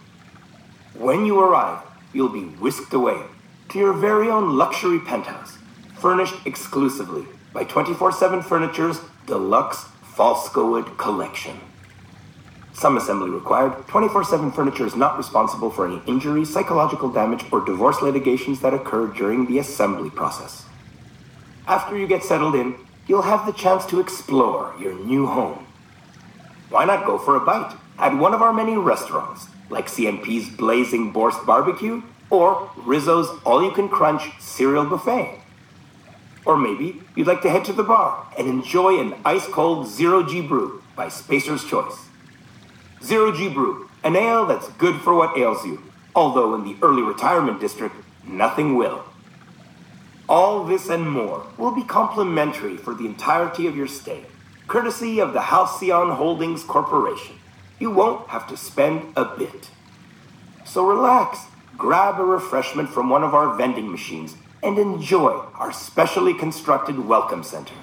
When you arrive, you'll be whisked away to your very own luxury penthouse, furnished exclusively by 24/7 Furniture's deluxe Falscowood collection. Some assembly required. 24/7 Furniture is not responsible for any injury, psychological damage, or divorce litigations that occur during the assembly process. After you get settled in, you'll have the chance to explore your new home. Why not go for a bite at one of our many restaurants, like CNP's Blazing Borscht Barbecue or Rizzo's All-You-Can-Crunch Cereal Buffet? Or maybe you'd like to head to the bar and enjoy an ice-cold Zero-G Brew by Spacer's Choice. Zero-G Brew, an ale that's good for what ails you, although in the early retirement district, nothing will. All this and more will be complimentary for the entirety of your stay, courtesy of the Halcyon Holdings Corporation. You won't have to spend a bit. So relax, grab a refreshment from one of our vending machines, and enjoy our specially constructed welcome center.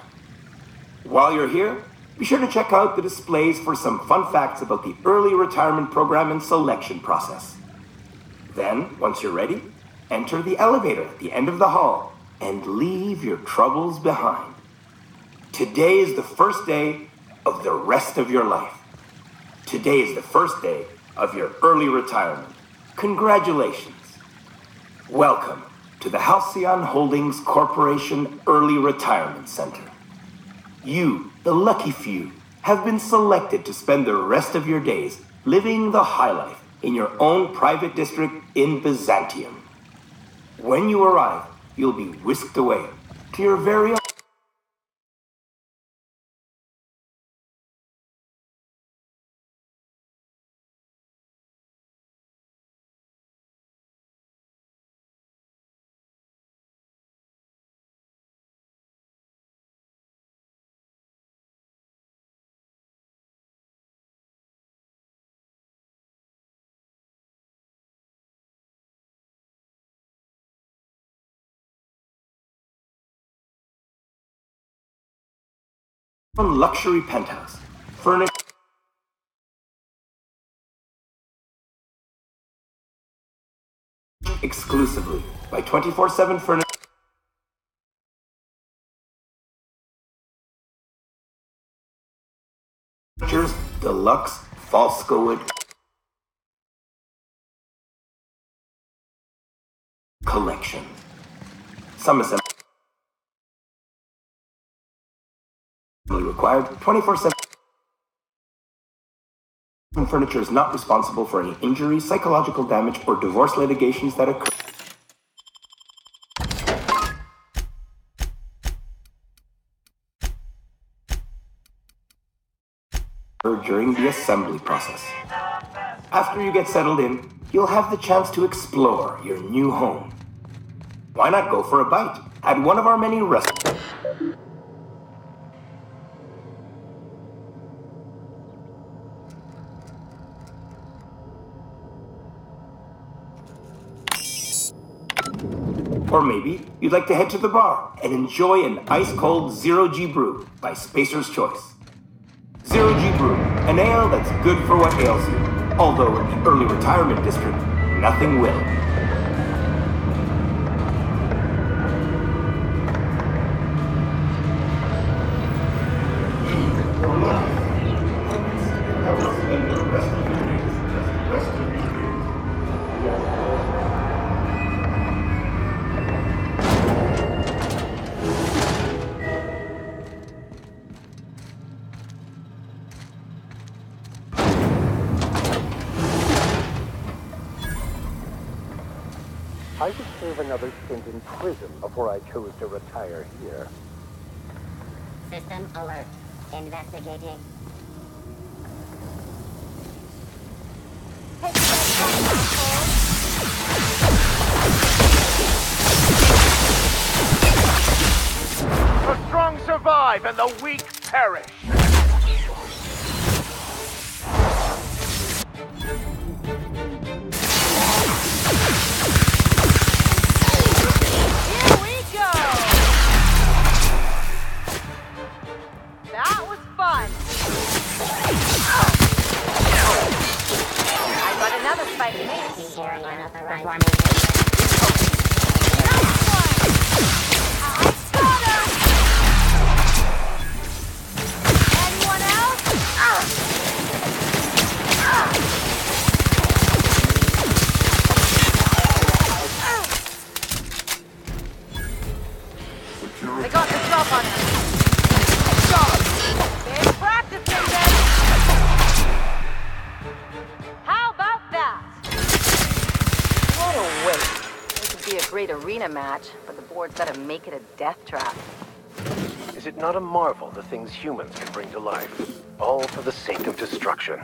While you're here, be sure to check out the displays for some fun facts about the early retirement program and selection process. Then, once you're ready, enter the elevator at the end of the hall and leave your troubles behind. Today is the first day of the rest of your life. Today is the first day of your early retirement. Congratulations. Welcome to the Halcyon Holdings Corporation Early Retirement Center. You, the lucky few, have been selected to spend the rest of your days living the high life in your own private district in Byzantium. When you arrive, you'll be whisked away to your very own luxury penthouse, furnished exclusively by 24/7 Furniture's deluxe Falscowood collection. Some assembly required. 24/7 Furniture is not responsible for any injury, psychological damage, or divorce litigations that occur during the assembly process. After you get settled in, you'll have the chance to explore your new home. Why not go for a bite at one of our many restaurants? Or maybe you'd like to head to the bar and enjoy an ice-cold Zero-G Brew by Spacer's Choice. Zero-G Brew, an ale that's good for what ails you, although in the early retirement district, nothing will. I would serve another stint in prison before I chose to retire here. System alert. Investigating. The strong survive and the weak perish. That was fun. I got another spike in me. Anyone else? They got the drop on us. Been practicing then. How about that? What a waste. be a great arena match, but the board's gotta make it a death trap. Is it not a marvel the things humans can bring to life? All for the sake of destruction.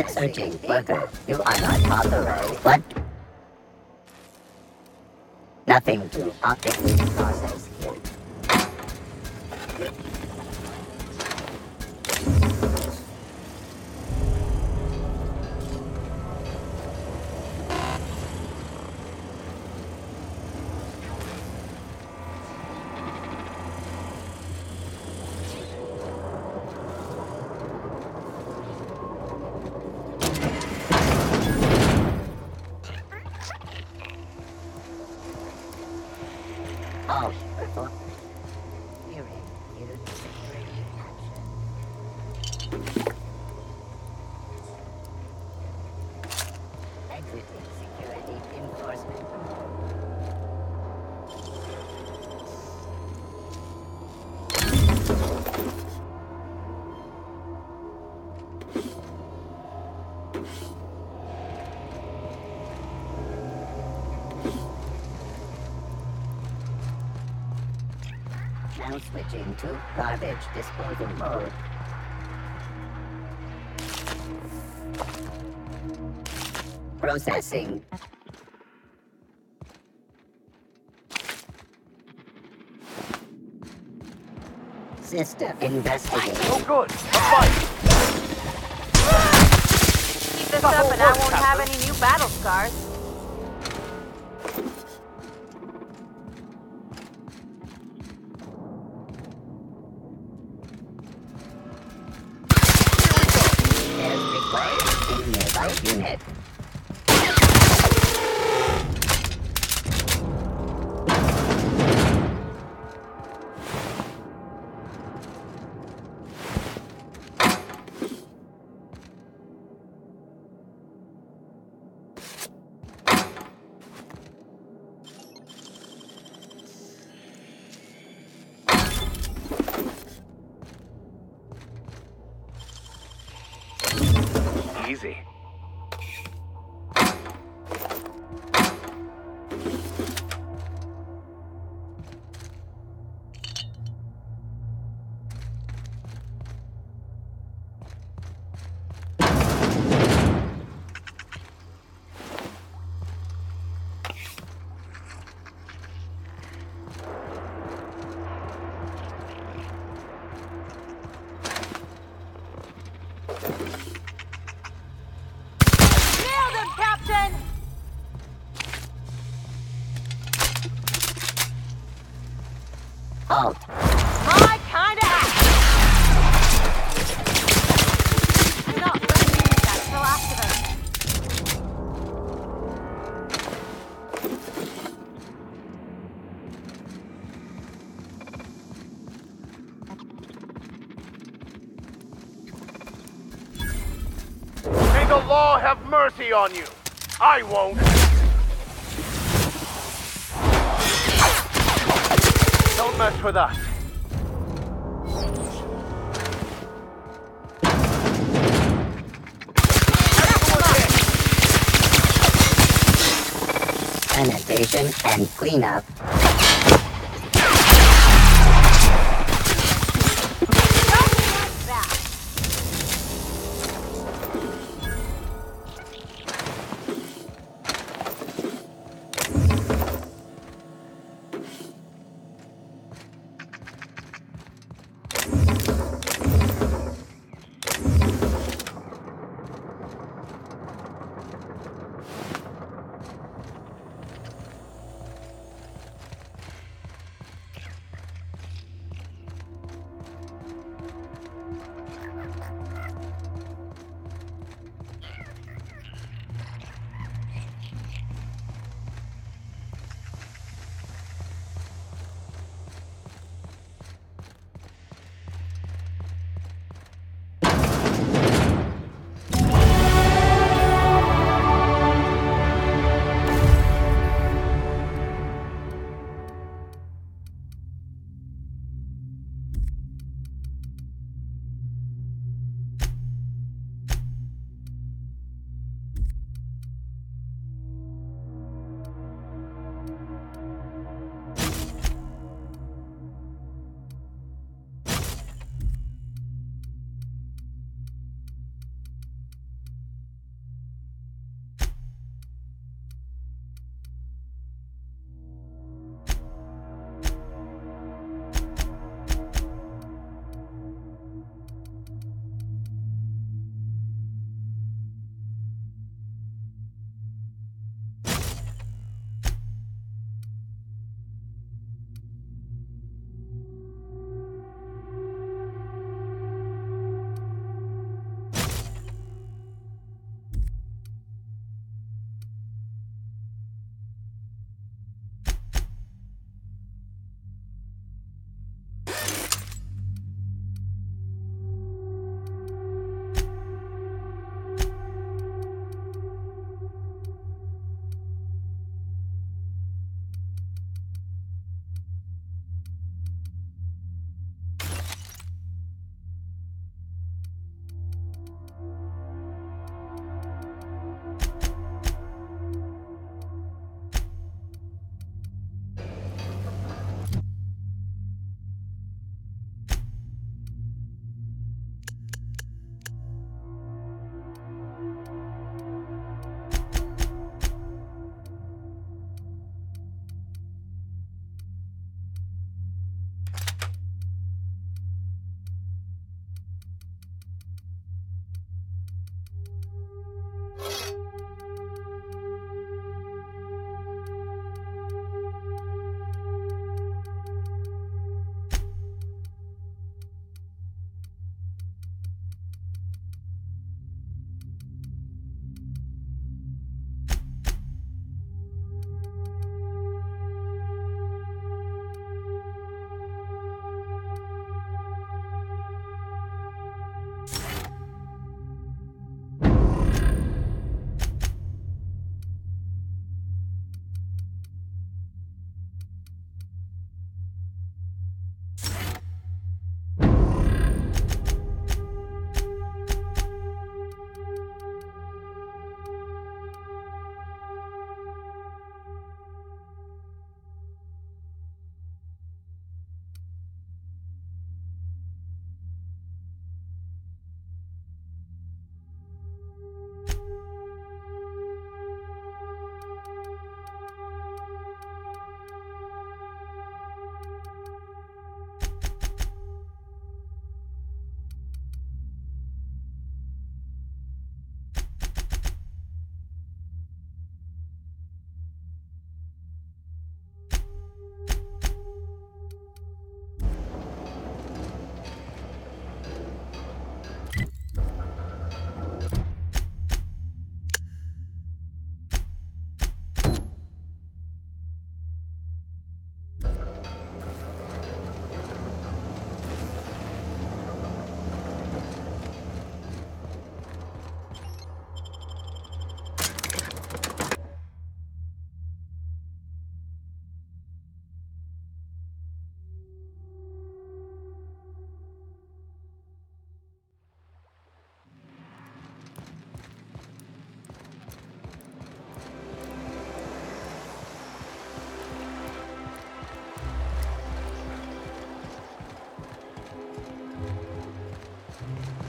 Searching worker, you are not authorized. What? Nothing to optically process here. Exiting security enforcement. Now switching to garbage disposal mode. Processing. System investigating. Oh good, a fight! Keep this up and I won't have any new battle scars. Repairs required in nearby unit. Easy. Nailed him, Captain! Halt. My kind of act! I'm not letting you use that till after this. May the law have mercy on you. I won't. Don't mess with us. Sanitation and cleanup.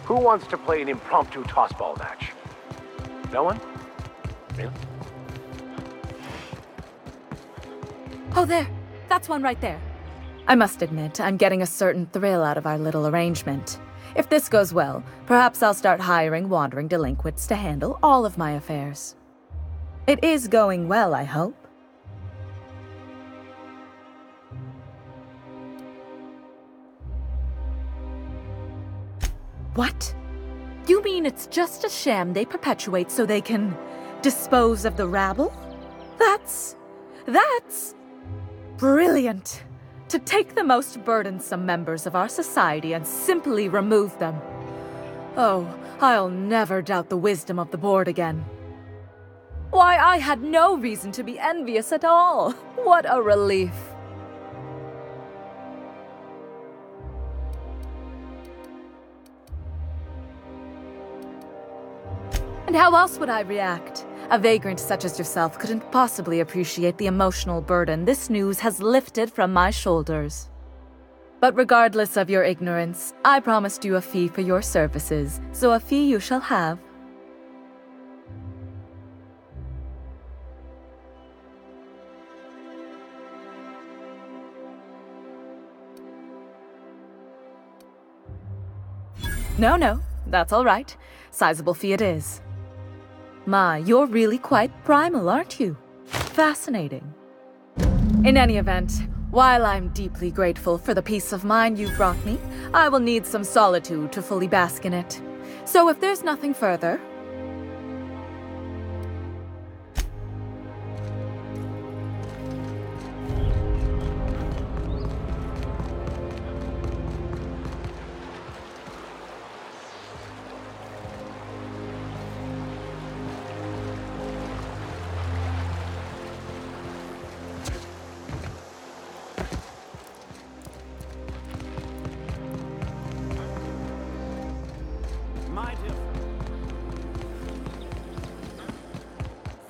Who wants to play an impromptu tossball match? No one? Really? Oh, there. That's one right there. I must admit, I'm getting a certain thrill out of our little arrangement. If this goes well, perhaps I'll start hiring wandering delinquents to handle all of my affairs. It is going well, I hope. What? You mean it's just a sham they perpetuate so they can dispose of the rabble? That's brilliant. To take the most burdensome members of our society and simply remove them. Oh, I'll never doubt the wisdom of the board again. Why, I had no reason to be envious at all. What a relief. And how else would I react? A vagrant such as yourself couldn't possibly appreciate the emotional burden this news has lifted from my shoulders. But regardless of your ignorance, I promised you a fee for your services, so a fee you shall have. No, that's all right. Sizable fee it is. My, you're really quite primal, aren't you? Fascinating. In any event, while I'm deeply grateful for the peace of mind you've brought me, I will need some solitude to fully bask in it. So if there's nothing further...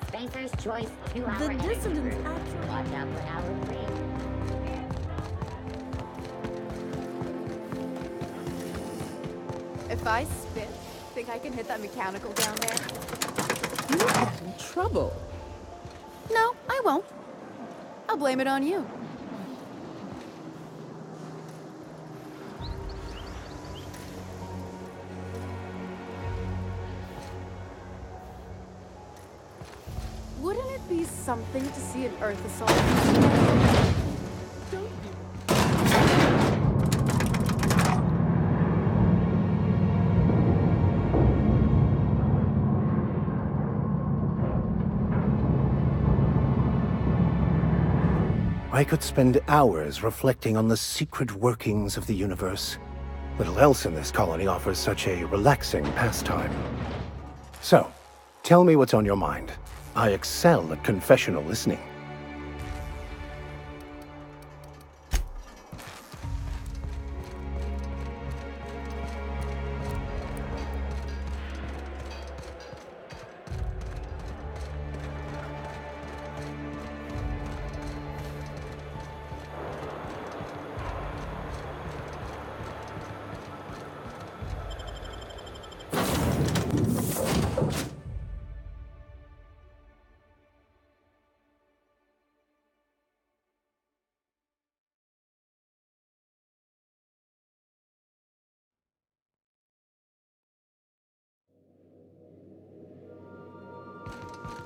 Spacer's Choice 2-hour dissonance actually. Watch out for hour 3. If I spit, think I can hit that mechanical down there? You're having trouble. No, I won't. I'll blame it on you. Wouldn't it be something to see an Earth assault? I could spend hours reflecting on the secret workings of the universe. Little else in this colony offers such a relaxing pastime. So, tell me what's on your mind. I excel at confessional listening.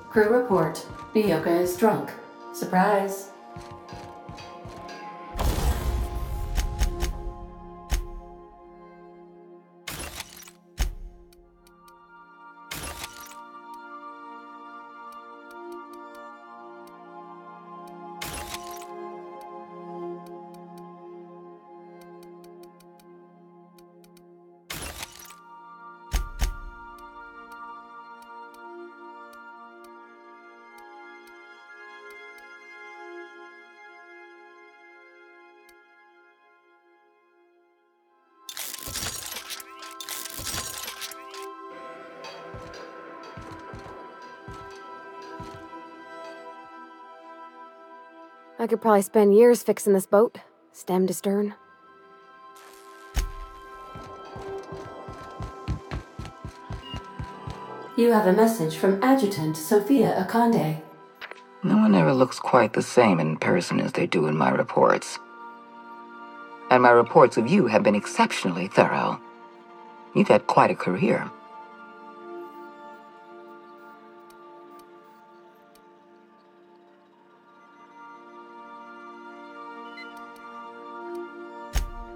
Crew report. Bioka is drunk. Surprise. I could probably spend years fixing this boat, stem to stern. You have a message from Adjutant Sophia Akande. No one ever looks quite the same in person as they do in my reports. And my reports of you have been exceptionally thorough. You've had quite a career.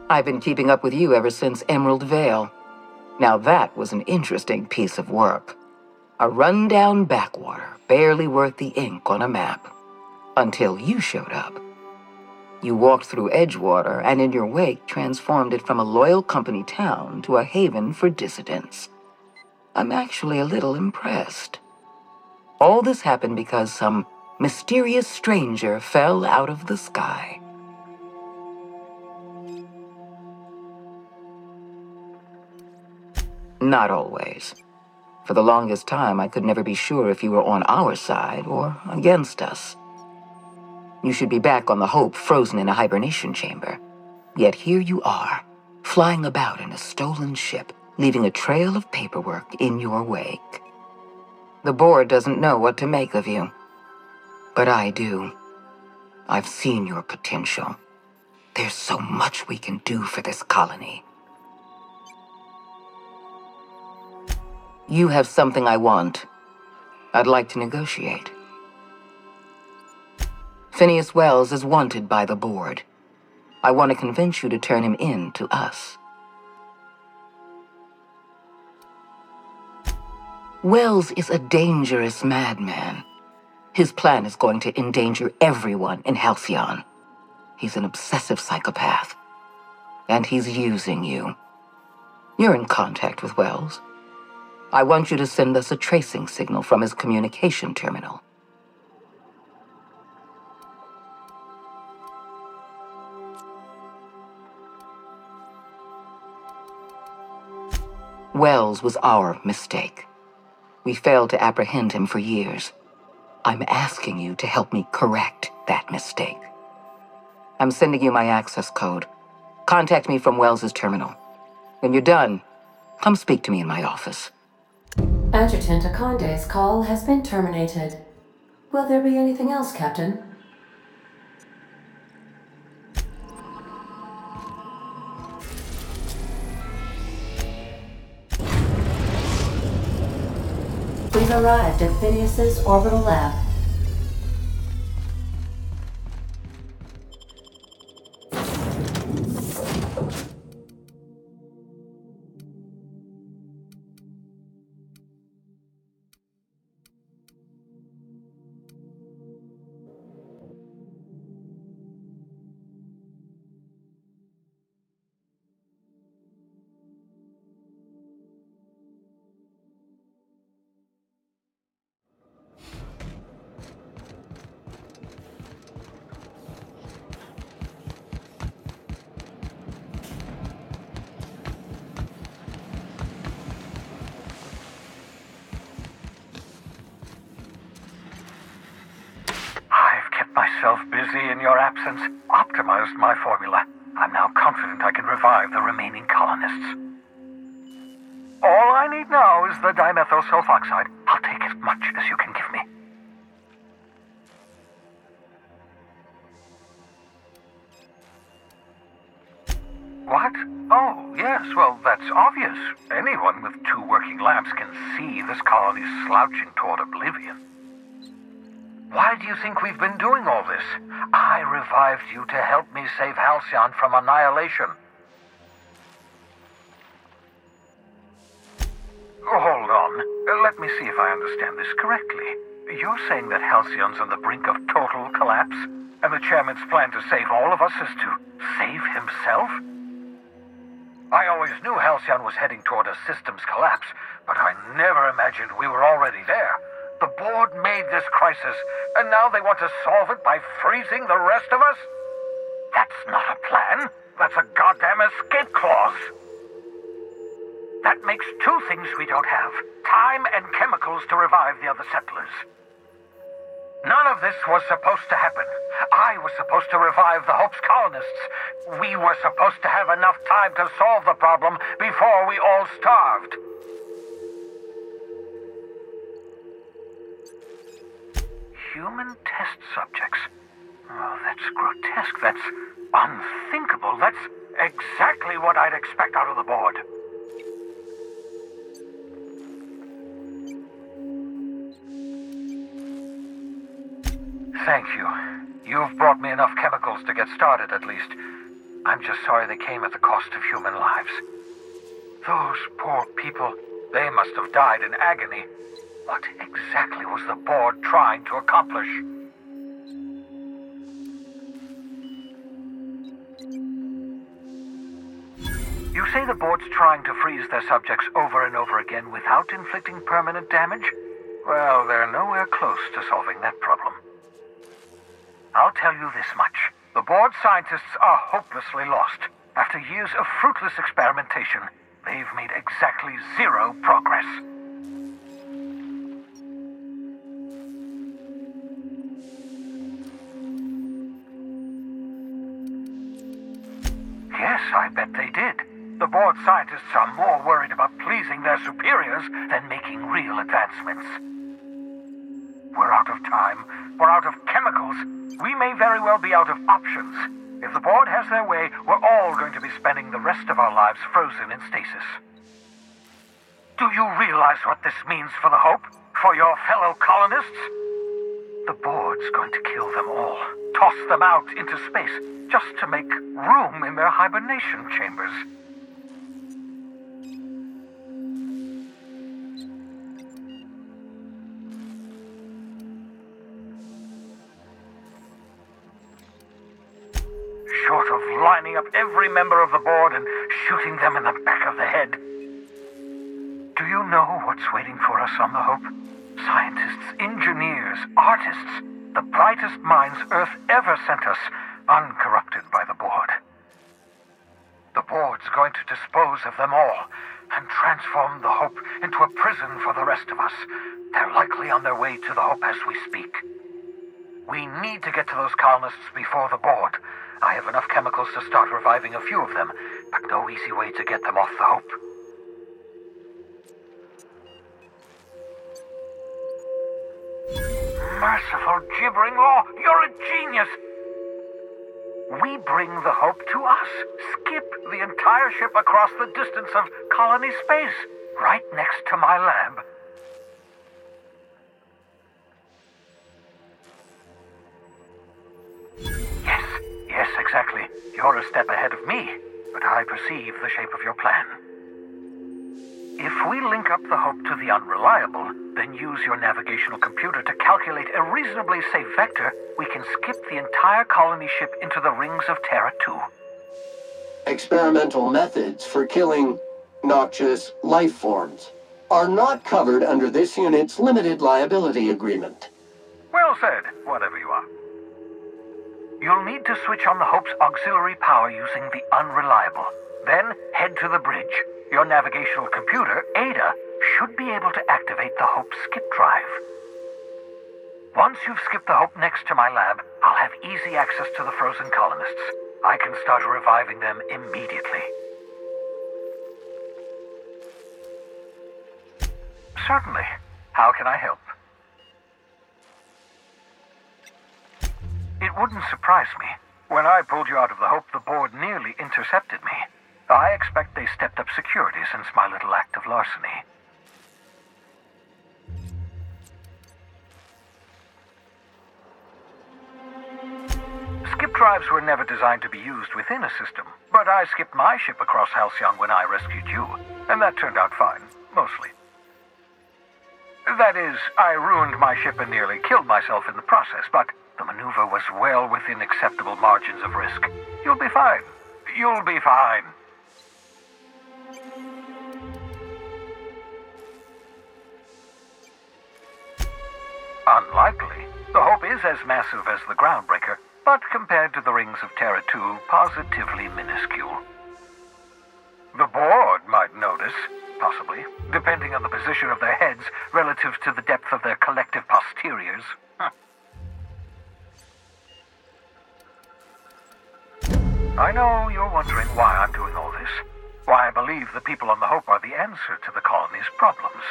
I've been keeping up with you ever since Emerald Vale. Now that was an interesting piece of work. A rundown backwater, barely worth the ink on a map. Until you showed up. You walked through Edgewater and in your wake transformed it from a loyal company town to a haven for dissidents. I'm actually a little impressed. All this happened because some mysterious stranger fell out of the sky. Not always. For the longest time, I could never be sure if you were on our side or against us. You should be back on the Hope, frozen in a hibernation chamber. Yet here you are, flying about in a stolen ship, leaving a trail of paperwork in your wake. The board doesn't know what to make of you. But I do. I've seen your potential. There's so much we can do for this colony. You have something I want. I'd like to negotiate. Phineas Wells is wanted by the board. I want to convince you to turn him in to us. Wells is a dangerous madman. His plan is going to endanger everyone in Halcyon. He's an obsessive psychopath. And he's using you. You're in contact with Wells. I want you to send us a tracing signal from his communication terminal. Wells was our mistake. We failed to apprehend him for years. I'm asking you to help me correct that mistake. I'm sending you my access code. Contact me from Wells's terminal. When you're done, come speak to me in my office. Adjutant Akande's call has been terminated. Will there be anything else, Captain? We've arrived at Phineas's orbital lab. Myself busy in your absence, optimized my formula. I'm now confident I can revive the remaining colonists. All I need now is the dimethyl sulfoxide. I'll take as much as you can give me. What? Oh, yes, well, that's obvious. Anyone with 2 working labs can see this colony's slouching toward oblivion. Why do you think we've been doing all this? I revived you to help me save Halcyon from annihilation. Hold on. Let me see if I understand this correctly. You're saying that Halcyon's on the brink of total collapse, and the chairman's plan to save all of us is to save himself? I always knew Halcyon was heading toward a systems collapse, but I never imagined we were already there. The board made this crisis, and now they want to solve it by freezing the rest of us? That's not a plan. That's a goddamn escape clause. That makes 2 things we don't have. Time and chemicals to revive the other settlers. None of this was supposed to happen. I was supposed to revive the Hope's colonists. We were supposed to have enough time to solve the problem before we all starved. Human test subjects. Oh, that's grotesque. That's unthinkable. That's exactly what I'd expect out of the board. Thank you. You've brought me enough chemicals to get started, at least. I'm just sorry they came at the cost of human lives. Those poor people, they must have died in agony. What exactly was the board trying to accomplish? You say the board's trying to freeze their subjects over and over again without inflicting permanent damage? Well, they're nowhere close to solving that problem. I'll tell you this much. The board scientists are hopelessly lost. After years of fruitless experimentation, they've made exactly zero progress. Yes, I bet they did. The board scientists are more worried about pleasing their superiors than making real advancements. We're out of time. We're out of chemicals. We may very well be out of options. If the board has their way, we're all going to be spending the rest of our lives frozen in stasis. Do you realize what this means for the Hope? For your fellow colonists? The board's going to kill them all. Toss them out into space, just to make room in their hibernation chambers. Short of lining up every member of the board and shooting them in the back of the head. Do you know what's waiting for us on the Hope? Scientists, engineers, artists, the brightest minds Earth ever sent us, uncorrupted by the board. The board's going to dispose of them all and transform the Hope into a prison for the rest of us. They're likely on their way to the Hope as we speak. We need to get to those colonists before the board. I have enough chemicals to start reviving a few of them, but no easy way to get them off the Hope. Merciful gibbering law, you're a genius! We bring the Hope to us. Skip the entire ship across the distance of colony space, right next to my lab. Yes, exactly. You're a step ahead of me, but I perceive the shape of your plan. If we link up the Hope to the Unreliable, then use your navigational computer to calculate a reasonably safe vector, we can skip the entire colony ship into the rings of Terra 2. Experimental methods for killing noxious life forms are not covered under this unit's limited liability agreement. Well said, whatever you are. You'll need to switch on the Hope's auxiliary power using the Unreliable. Then head to the bridge. Your navigational computer, Ada, should be able to activate the Hope's skip drive. Once you've skipped the Hope next to my lab, I'll have easy access to the frozen colonists. I can start reviving them immediately. Certainly. How can I help? It wouldn't surprise me. When I pulled you out of the Hope, the board nearly intercepted me. I expect they stepped up security since my little act of larceny. Skip drives were never designed to be used within a system, but I skipped my ship across Halcyon when I rescued you, and that turned out fine, mostly. That is, I ruined my ship and nearly killed myself in the process, but the maneuver was well within acceptable margins of risk. You'll be fine. You'll be fine. Unlikely. The Hope is as massive as the Groundbreaker, but compared to the rings of Terra 2, positively minuscule. The board might notice, possibly, depending on the position of their heads relative to the depth of their collective posteriors. I know you're wondering why I'm doing all this. Why I believe the people on the Hope are the answer to the colony's problems.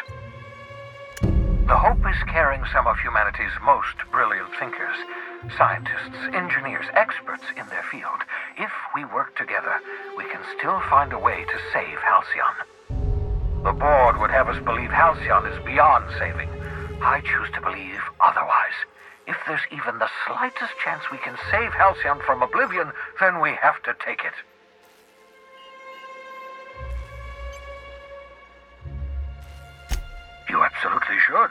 The Hope is carrying some of humanity's most brilliant thinkers, scientists, engineers, experts in their field. If we work together, we can still find a way to save Halcyon. The board would have us believe Halcyon is beyond saving. I choose to believe otherwise. If there's even the slightest chance we can save Halcyon from oblivion, then we have to take it. You absolutely should.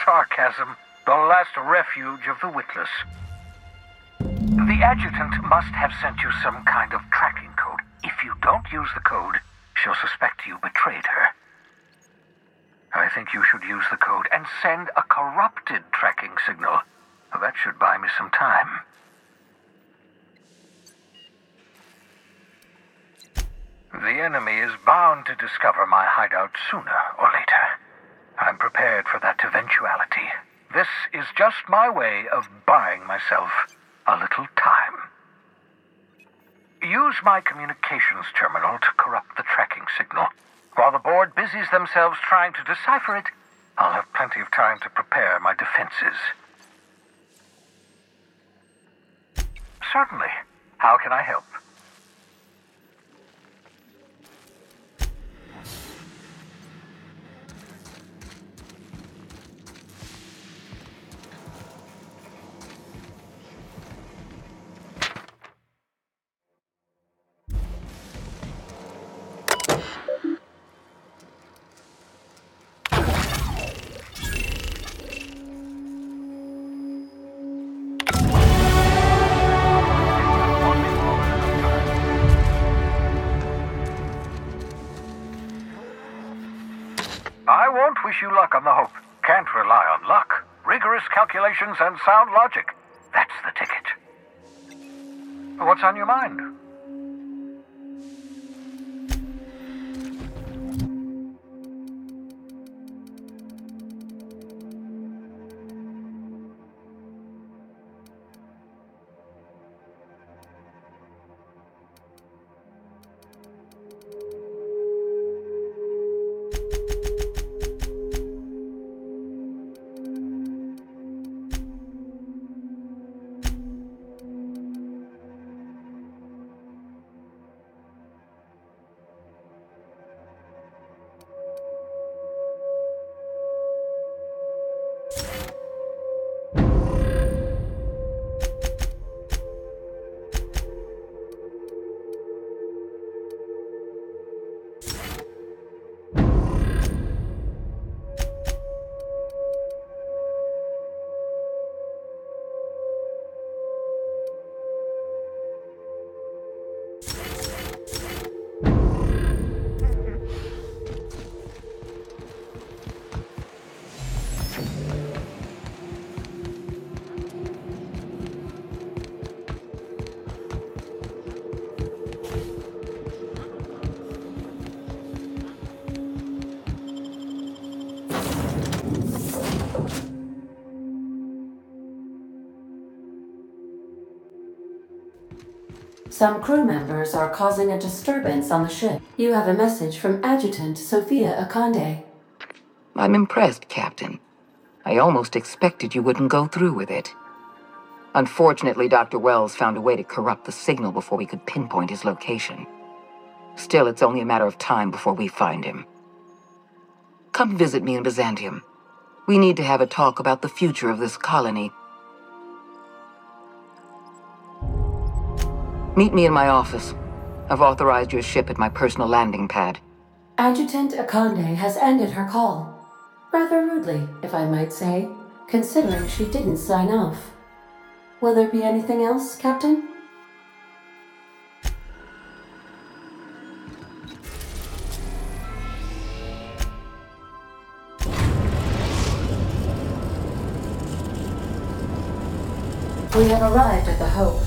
Sarcasm, the last refuge of the witless. The adjutant must have sent you some kind of tracking code. If you don't use the code, she'll suspect you betrayed her. I think you should use the code and send a corrupted tracking signal. That should buy me some time. The enemy is bound to discover my hideout sooner or later. I'm prepared for that eventuality. This is just my way of buying myself a little time. Use my communications terminal to corrupt the tracking signal. While the board busies themselves trying to decipher it, I'll have plenty of time to prepare my defenses. Certainly. How can I help? I won't wish you luck on the Hope. Can't rely on luck. Rigorous calculations and sound logic. That's the ticket. What's on your mind? Some crew members are causing a disturbance on the ship. You have a message from Adjutant Sophia Akande. I'm impressed, Captain. I almost expected you wouldn't go through with it. Unfortunately, Dr. Wells found a way to corrupt the signal before we could pinpoint his location. Still, it's only a matter of time before we find him. Come visit me in Byzantium. We need to have a talk about the future of this colony. Meet me in my office. I've authorized your ship at my personal landing pad. Adjutant Akande has ended her call. Rather rudely, if I might say, considering she didn't sign off. Will there be anything else, Captain? We have arrived at the Hope.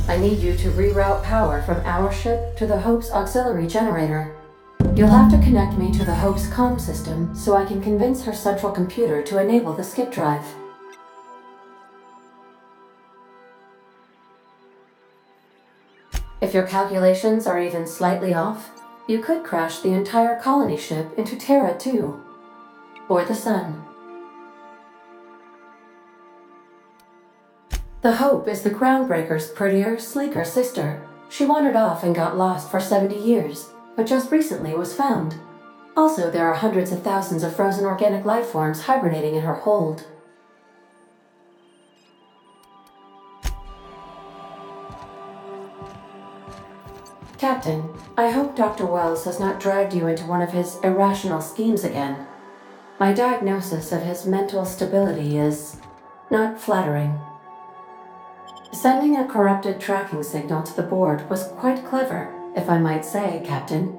I need you to reroute power from our ship to the Hope's auxiliary generator. You'll have to connect me to the Hope's comm system so I can convince her central computer to enable the skip drive. If your calculations are even slightly off, You could crash the entire colony ship into Terra, too. Or the sun. The Hope is the Groundbreaker's prettier, sleeker sister. She wandered off and got lost for 70 years, but just recently was found. Also, there are hundreds of thousands of frozen organic life forms hibernating in her hold. Captain, I hope Dr. Wells has not dragged you into one of his irrational schemes again. My diagnosis of his mental stability is not flattering. Sending a corrupted tracking signal to the board was quite clever, if I might say, Captain.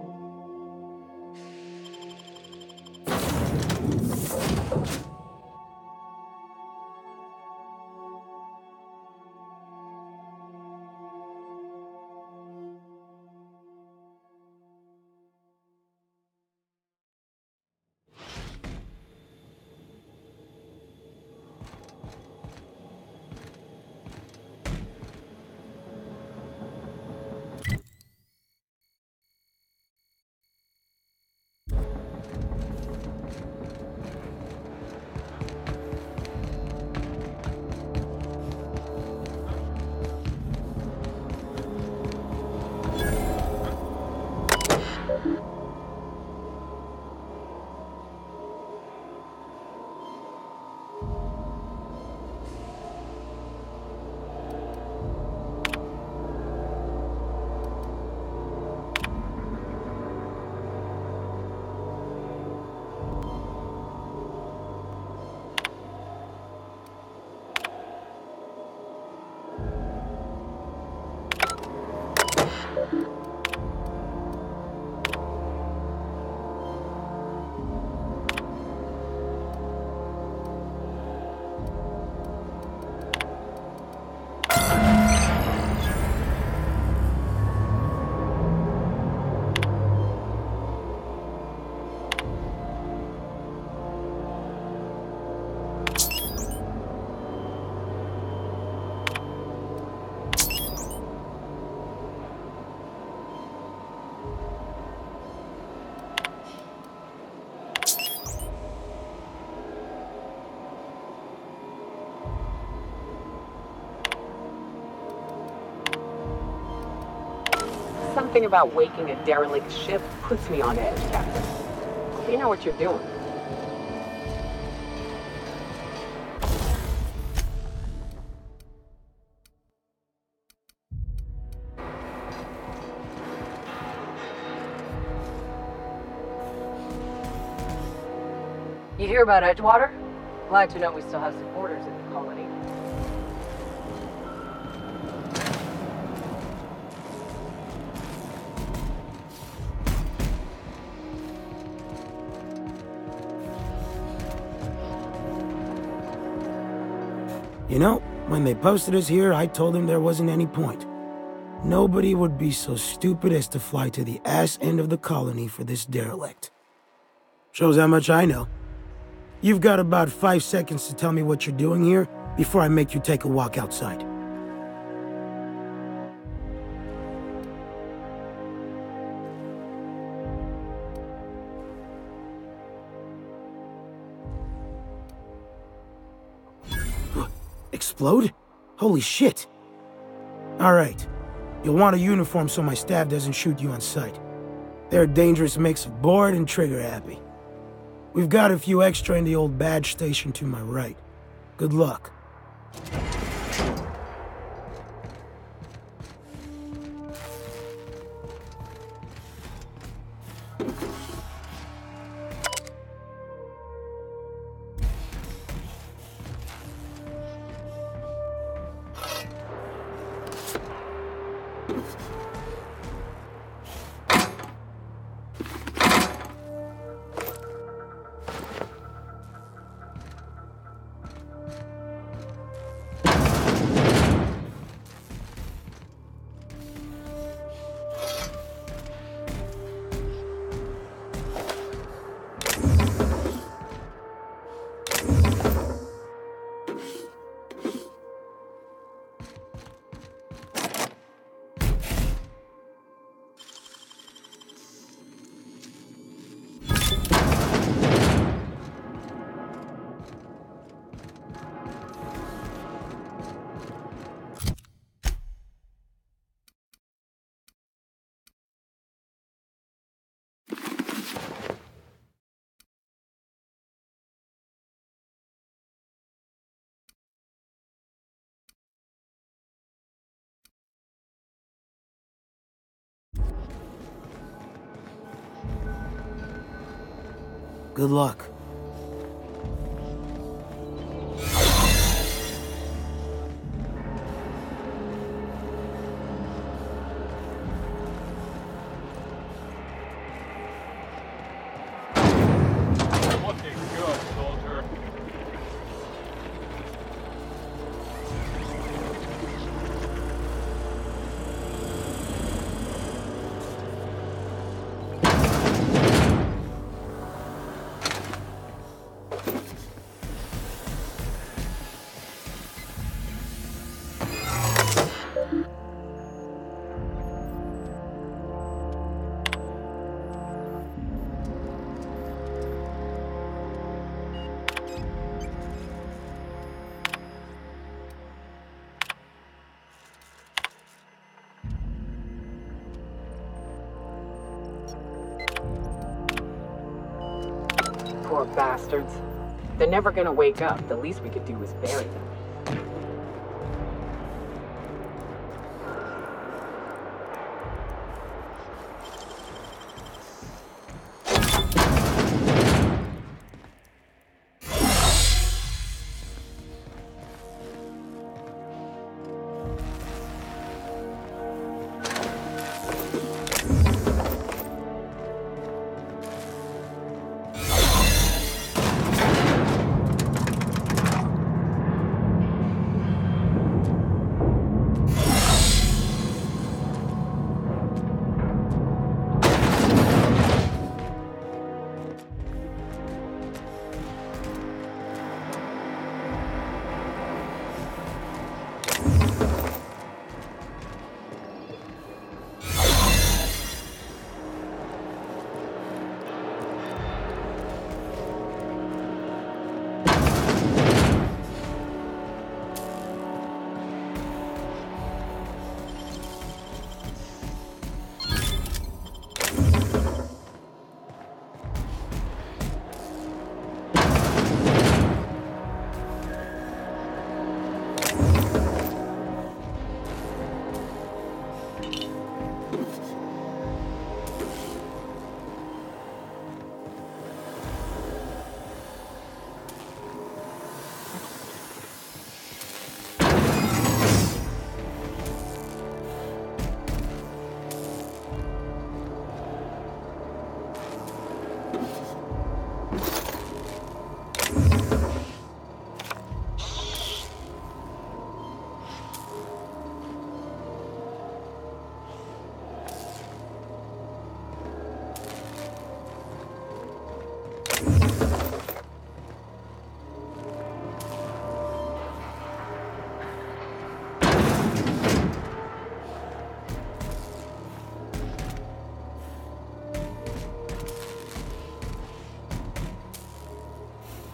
Something about waking a derelict ship puts me on edge, Captain. You know what you're doing. You hear about Edgewater? Glad to know we still have supporters in the colony. You know, when they posted us here, I told them there wasn't any point. Nobody would be so stupid as to fly to the ass end of the colony for this derelict. Shows how much I know. You've got about 5 seconds to tell me what you're doing here before I make you take a walk outside. Explode? Holy shit. Alright. You'll want a uniform so my staff doesn't shoot you on sight. They're a dangerous mix of bored and trigger-happy. We've got a few extra in the old badge station to my right. Good luck. Good luck. Looking good, soldier. Poor bastards. They're never gonna wake up. The least we could do is bury them.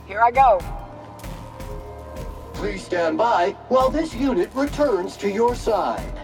Here I go. Please stand by while this unit returns to your side.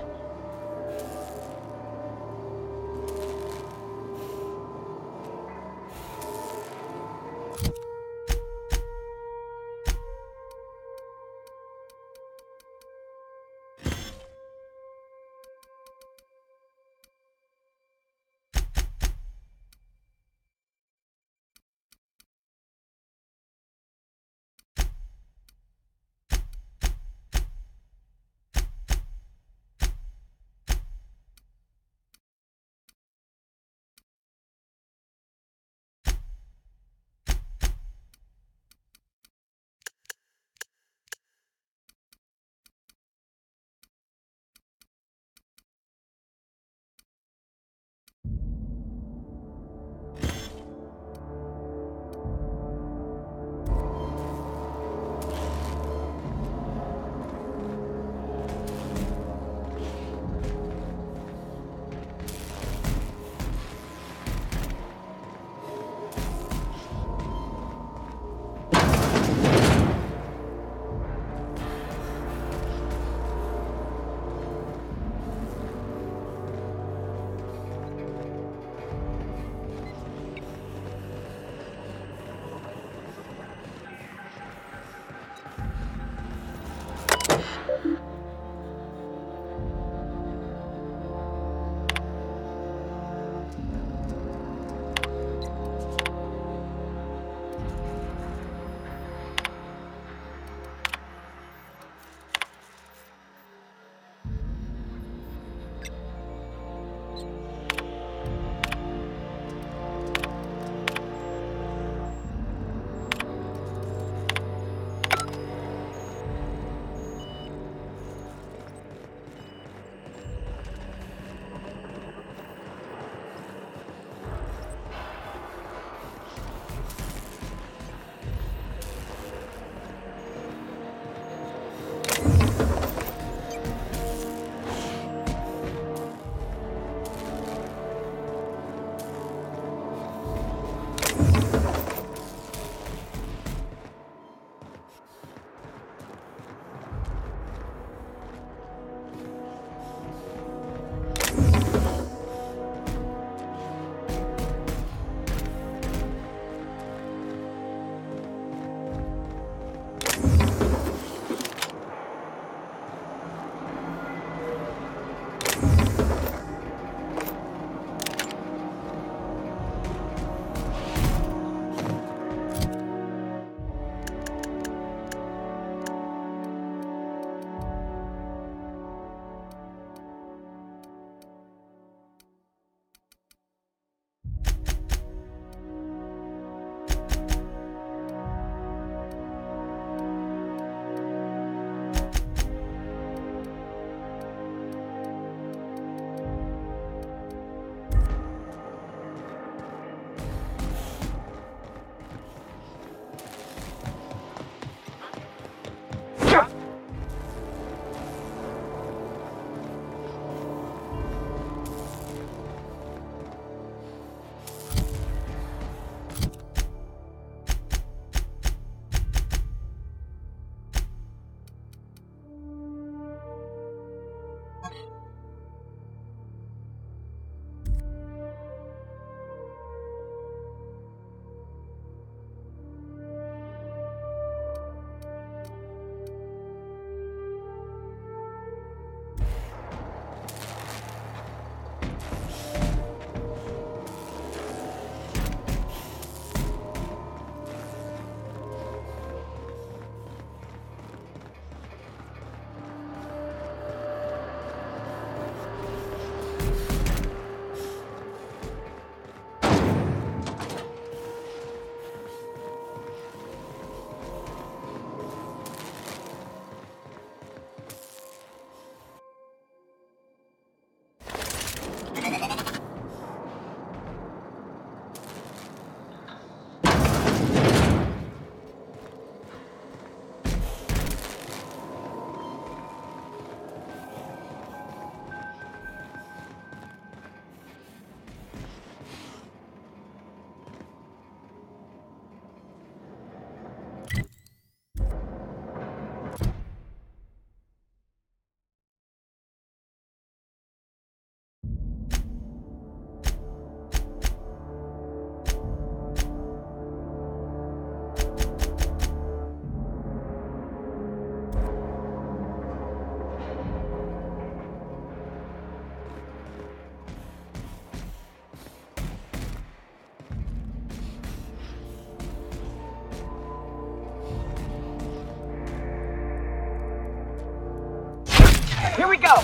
Here we go!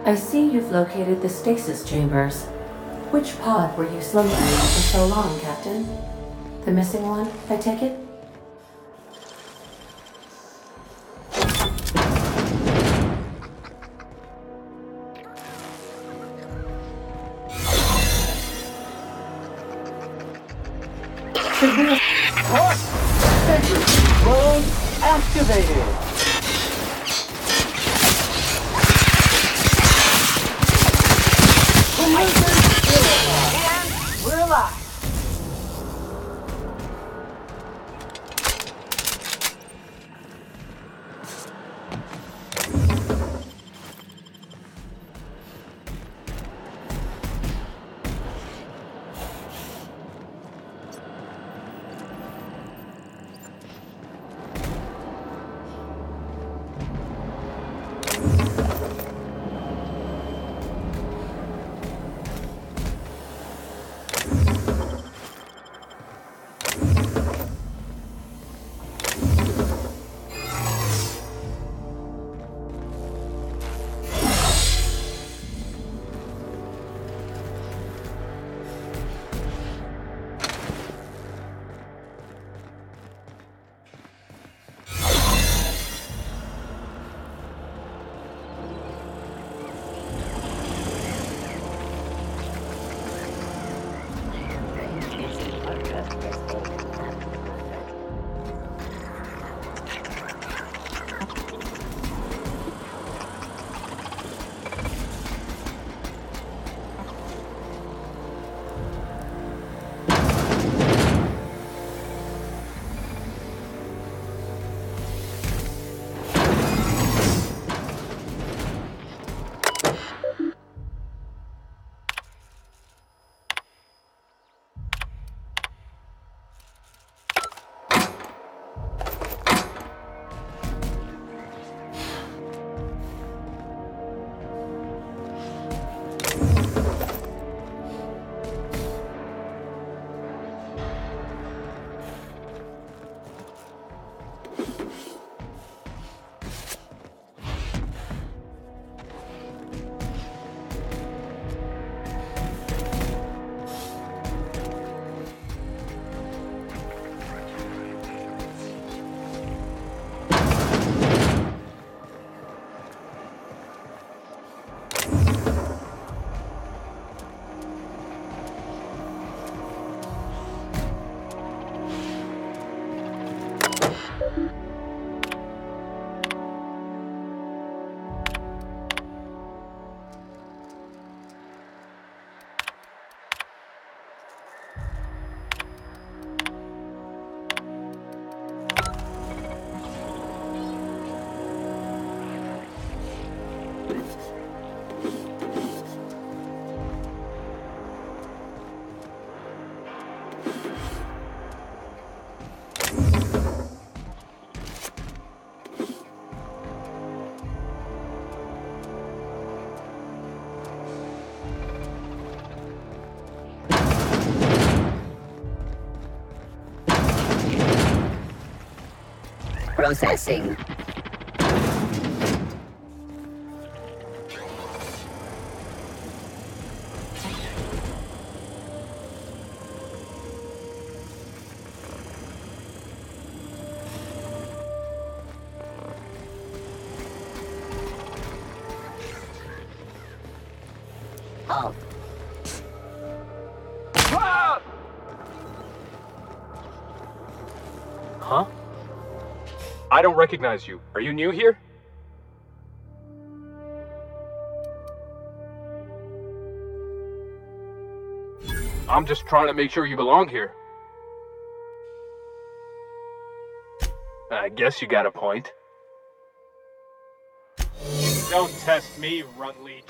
I see you've located the stasis chambers. Which pod were you slumbering in for so long, Captain? The missing one, I take it? Should we... Integrity drone activated! And we're alive! Processing. Halt. Huh? I don't recognize you. Are you new here? I'm just trying to make sure you belong here. I guess you got a point. Don't test me, runt leech.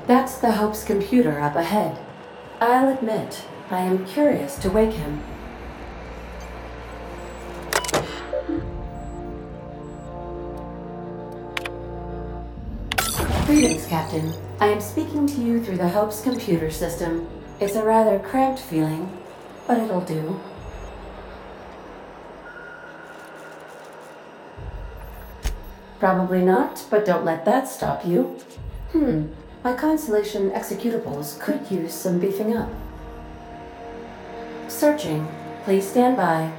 That's the Hope's computer up ahead. I'll admit, I am curious to wake him. Greetings, Captain. I am speaking to you through the Hope's computer system. It's a rather cramped feeling, but it'll do. Probably not, but don't let that stop you. My Constellation executables could use some beefing up. Searching. Please stand by.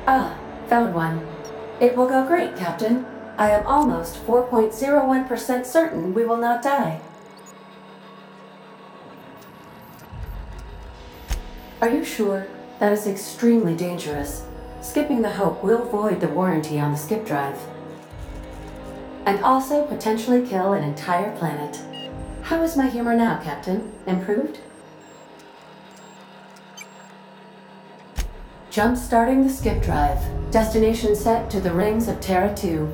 Ah, found one. It will go great, Captain. I am almost 4.01% certain we will not die. Are you sure? That is extremely dangerous. Skipping the Hope will void the warranty on the skip drive. And also potentially kill an entire planet. How is my humor now, Captain? Improved? Jump-starting the skip drive. Destination set to the rings of Terra 2.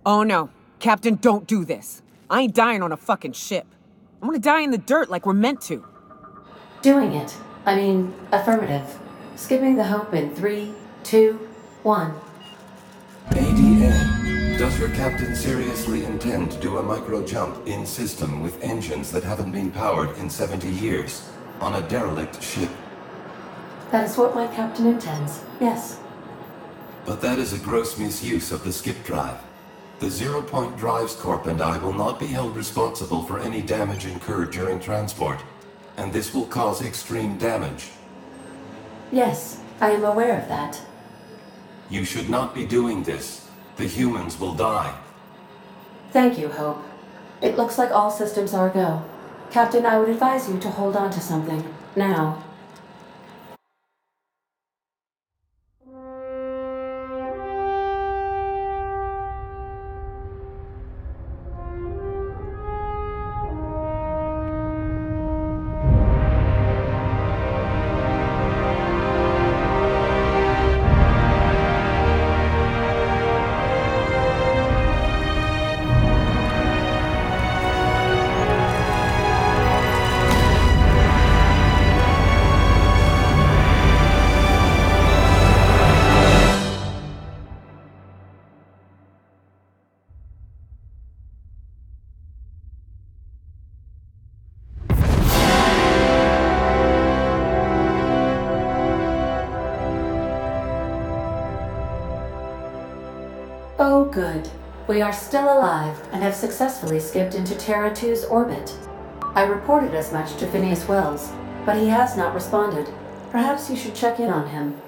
Oh no. Captain, don't do this. I ain't dying on a fucking ship. I'm gonna die in the dirt like we're meant to. Doing it. I mean, affirmative. Skipping the Hope in 3, 2, 1. ADA, does your captain seriously intend to do a micro-jump in system with engines that haven't been powered in 70 years on a derelict ship? That is what my captain intends, yes. But that is a gross misuse of the skip drive. The Zero Point Drives Corp and I will not be held responsible for any damage incurred during transport, and this will cause extreme damage. Yes, I am aware of that. You should not be doing this. The humans will die. Thank you, Hope. It looks like all systems are go. Captain, I would advise you to hold on to something. Now. good. We are still alive and have successfully skipped into Terra 2's orbit. I reported as much to Phineas Wells, but he has not responded. Perhaps you should check in on him.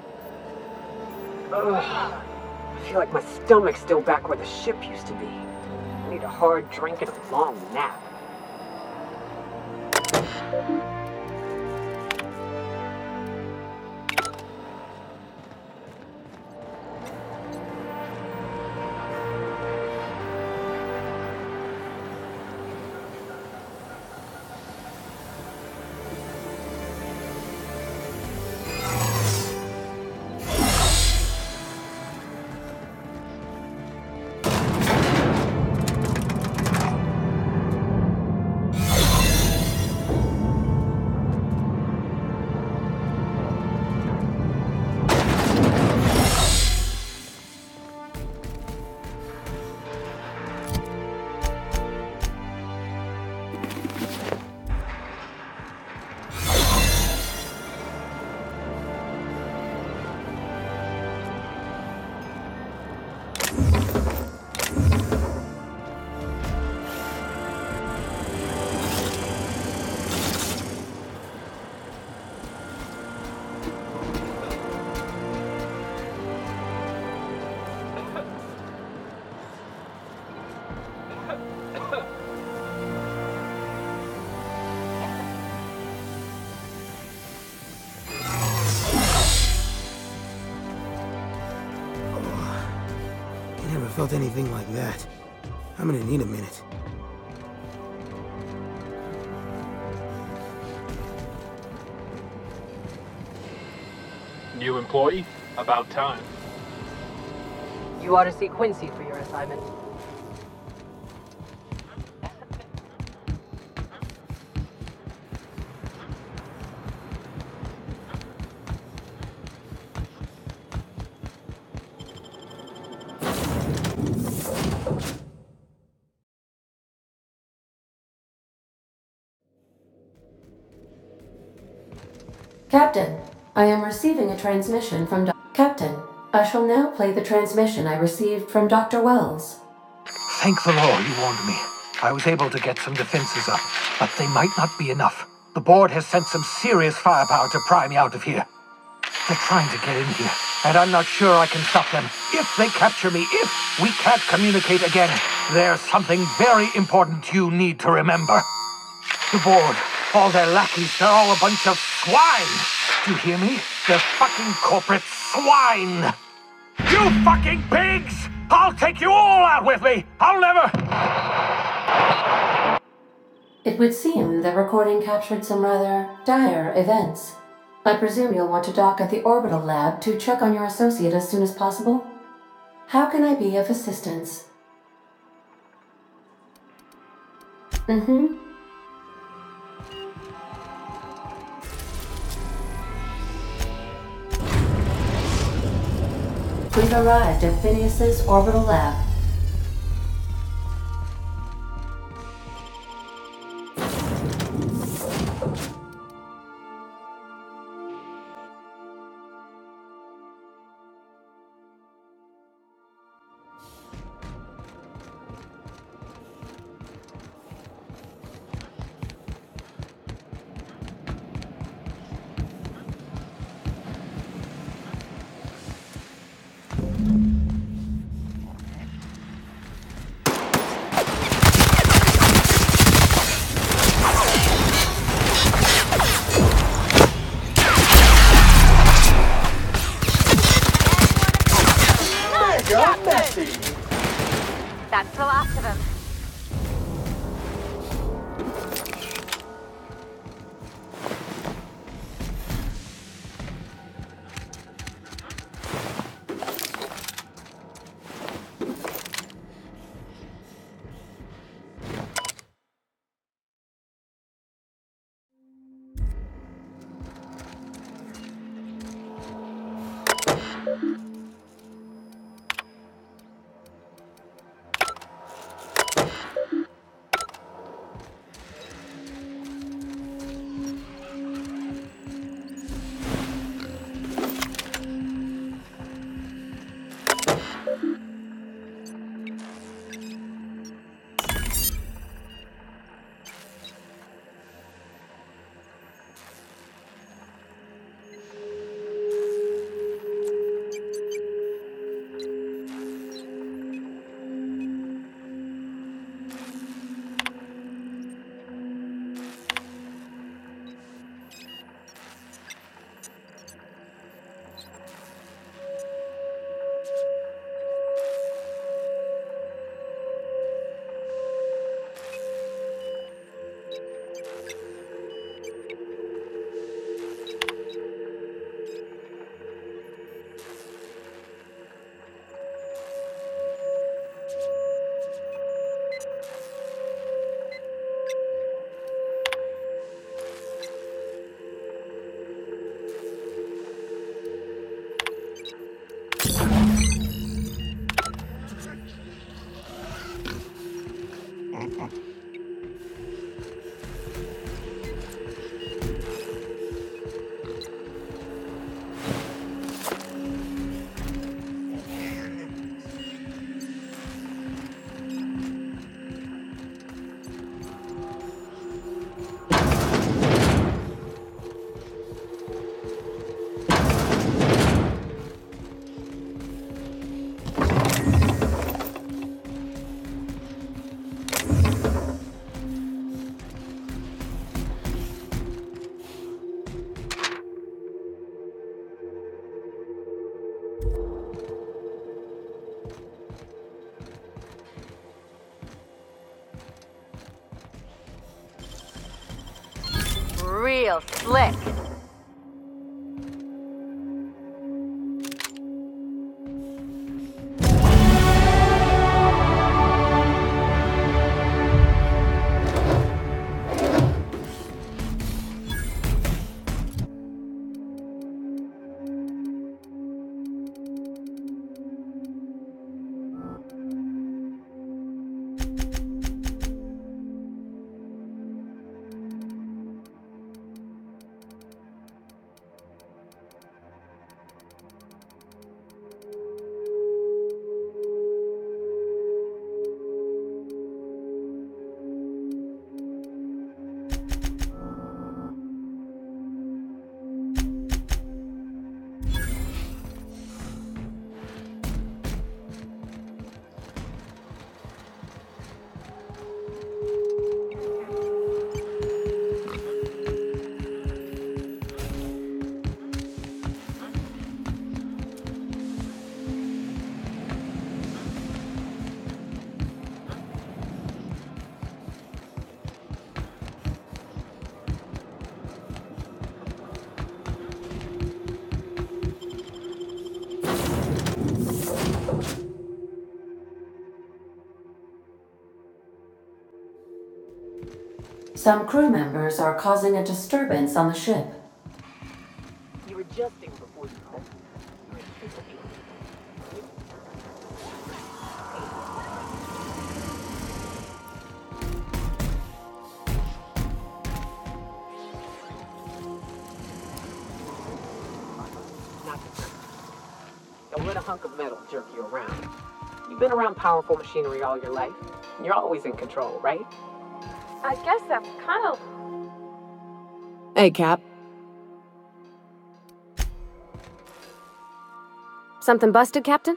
Ugh. I feel like my stomach's still back where the ship used to be. I need a hard drink and a long nap. Felt anything like that. I'm gonna need a minute. New employee? About time. You ought to see Quincy for your assignment. Captain, I am receiving a transmission from Captain, I shall now play the transmission I received from Dr. Wells. Thank the Lord you warned me. I was able to get some defenses up, but they might not be enough. The board has sent some serious firepower to pry me out of here. They're trying to get in here, and I'm not sure I can stop them. If they capture me, if we can't communicate again, there's something very important you need to remember. The board, all their lackeys, they're all a bunch of swine. Do you hear me? They're fucking corporate swine. You fucking pigs! I'll take you all out with me! I'll never... It would seem the recording captured some rather dire events. I presume you'll want to dock at the orbital lab to check on your associate as soon as possible? How can I be of assistance? We've arrived at Phineas's orbital lab. Real slick. Some crew members are causing a disturbance on the ship. You're adjusting before you call. Don't let a hunk of metal jerk you around. You've been around powerful machinery all your life. You're always in control, right? I guess that's kind of... Hey, Cap. Something busted, Captain?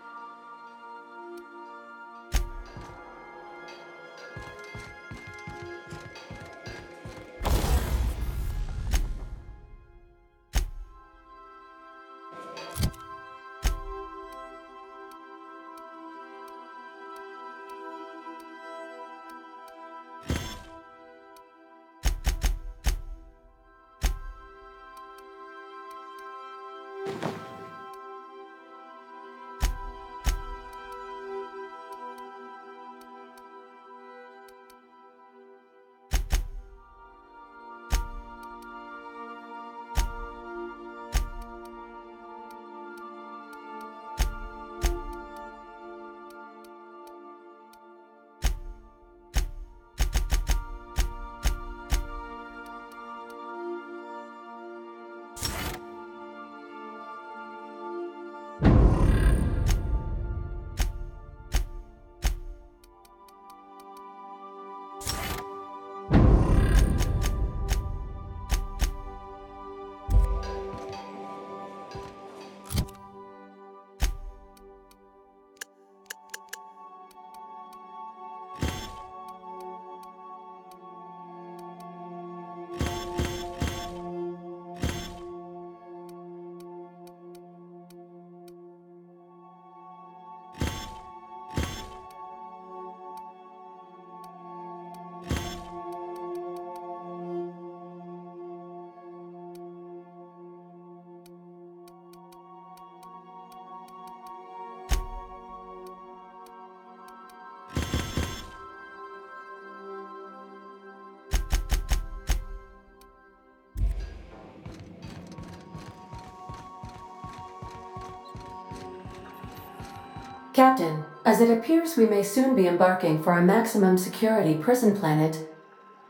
Captain, As it appears we may soon be embarking for a maximum security prison planet,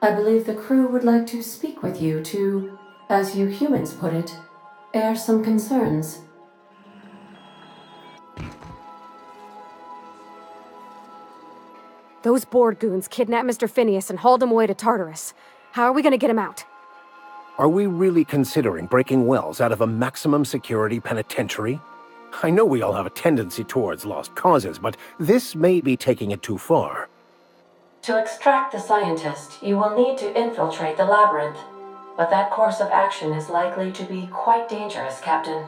I believe the crew would like to speak with you to, as you humans put it, air some concerns. Those board goons kidnapped Mr. Phineas and hauled him away to Tartarus. How are we gonna get him out? Are we really considering breaking Wells out of a maximum security penitentiary? I know we all have a tendency towards lost causes, but this may be taking it too far. To extract the scientist, you will need to infiltrate the labyrinth, but that course of action is likely to be quite dangerous, Captain.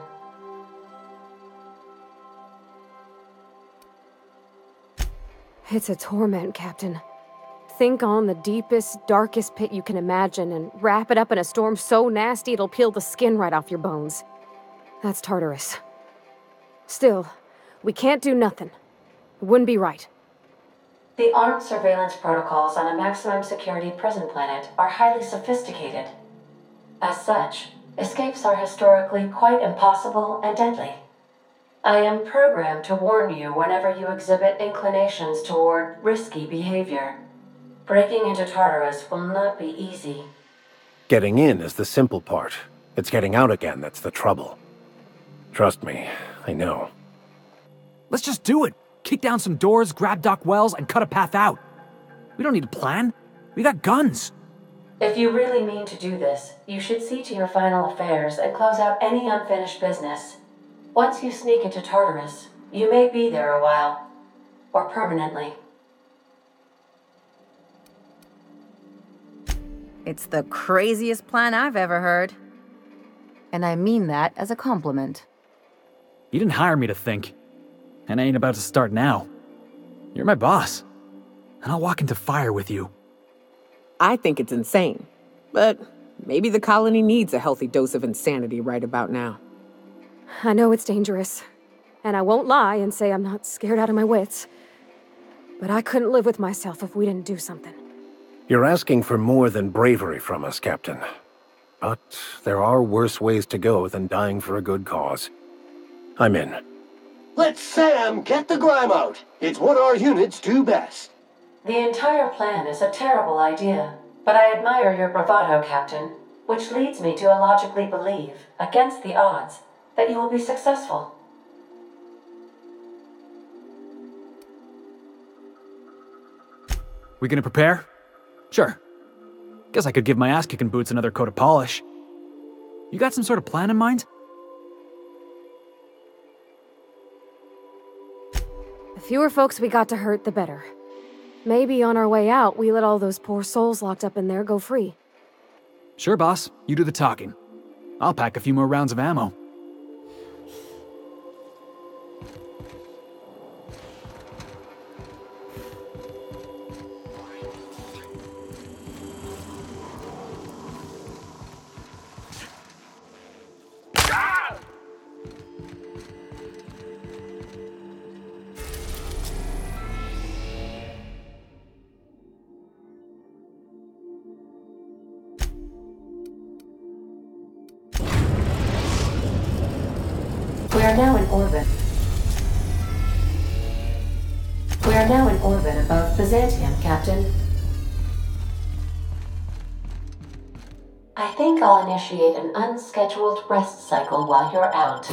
It's a torment, Captain. Think on the deepest, darkest pit you can imagine and wrap it up in a storm so nasty it'll peel the skin right off your bones. That's Tartarus. Still, we can't do nothing. It wouldn't be right. The armed surveillance protocols on a maximum security prison planet are highly sophisticated. As such, escapes are historically quite impossible and deadly. I am programmed to warn you whenever you exhibit inclinations toward risky behavior. Breaking into Tartarus will not be easy. Getting in is the simple part. It's getting out again that's the trouble. Trust me, I know. Let's just do it. Kick down some doors, grab Doc Wells, and cut a path out. We don't need a plan. We got guns. If you really mean to do this, you should see to your final affairs and close out any unfinished business. Once you sneak into Tartarus, you may be there a while. Or permanently. It's the craziest plan I've ever heard. And I mean that as a compliment. You didn't hire me to think. And I ain't about to start now. You're my boss. And I'll walk into fire with you. I think it's insane. But maybe the colony needs a healthy dose of insanity right about now. I know it's dangerous. And I won't lie and say I'm not scared out of my wits. But I couldn't live with myself if we didn't do something. You're asking for more than bravery from us, Captain. But there are worse ways to go than dying for a good cause. I'm in. Let Sam get the grime out. It's what our units do best. The entire plan is a terrible idea, but I admire your bravado, Captain, which leads me to illogically believe, against the odds, that you will be successful. We gonna prepare? Sure. Guess I could give my ass-kicking boots another coat of polish. You got some sort of plan in mind? The fewer folks we got to hurt, the better. Maybe on our way out, we let all those poor souls locked up in there go free. Sure, boss. You do the talking. I'll pack a few more rounds of ammo. We are now in orbit. We are now in orbit above Byzantium, Captain. I think I'll initiate an unscheduled rest cycle while you're out.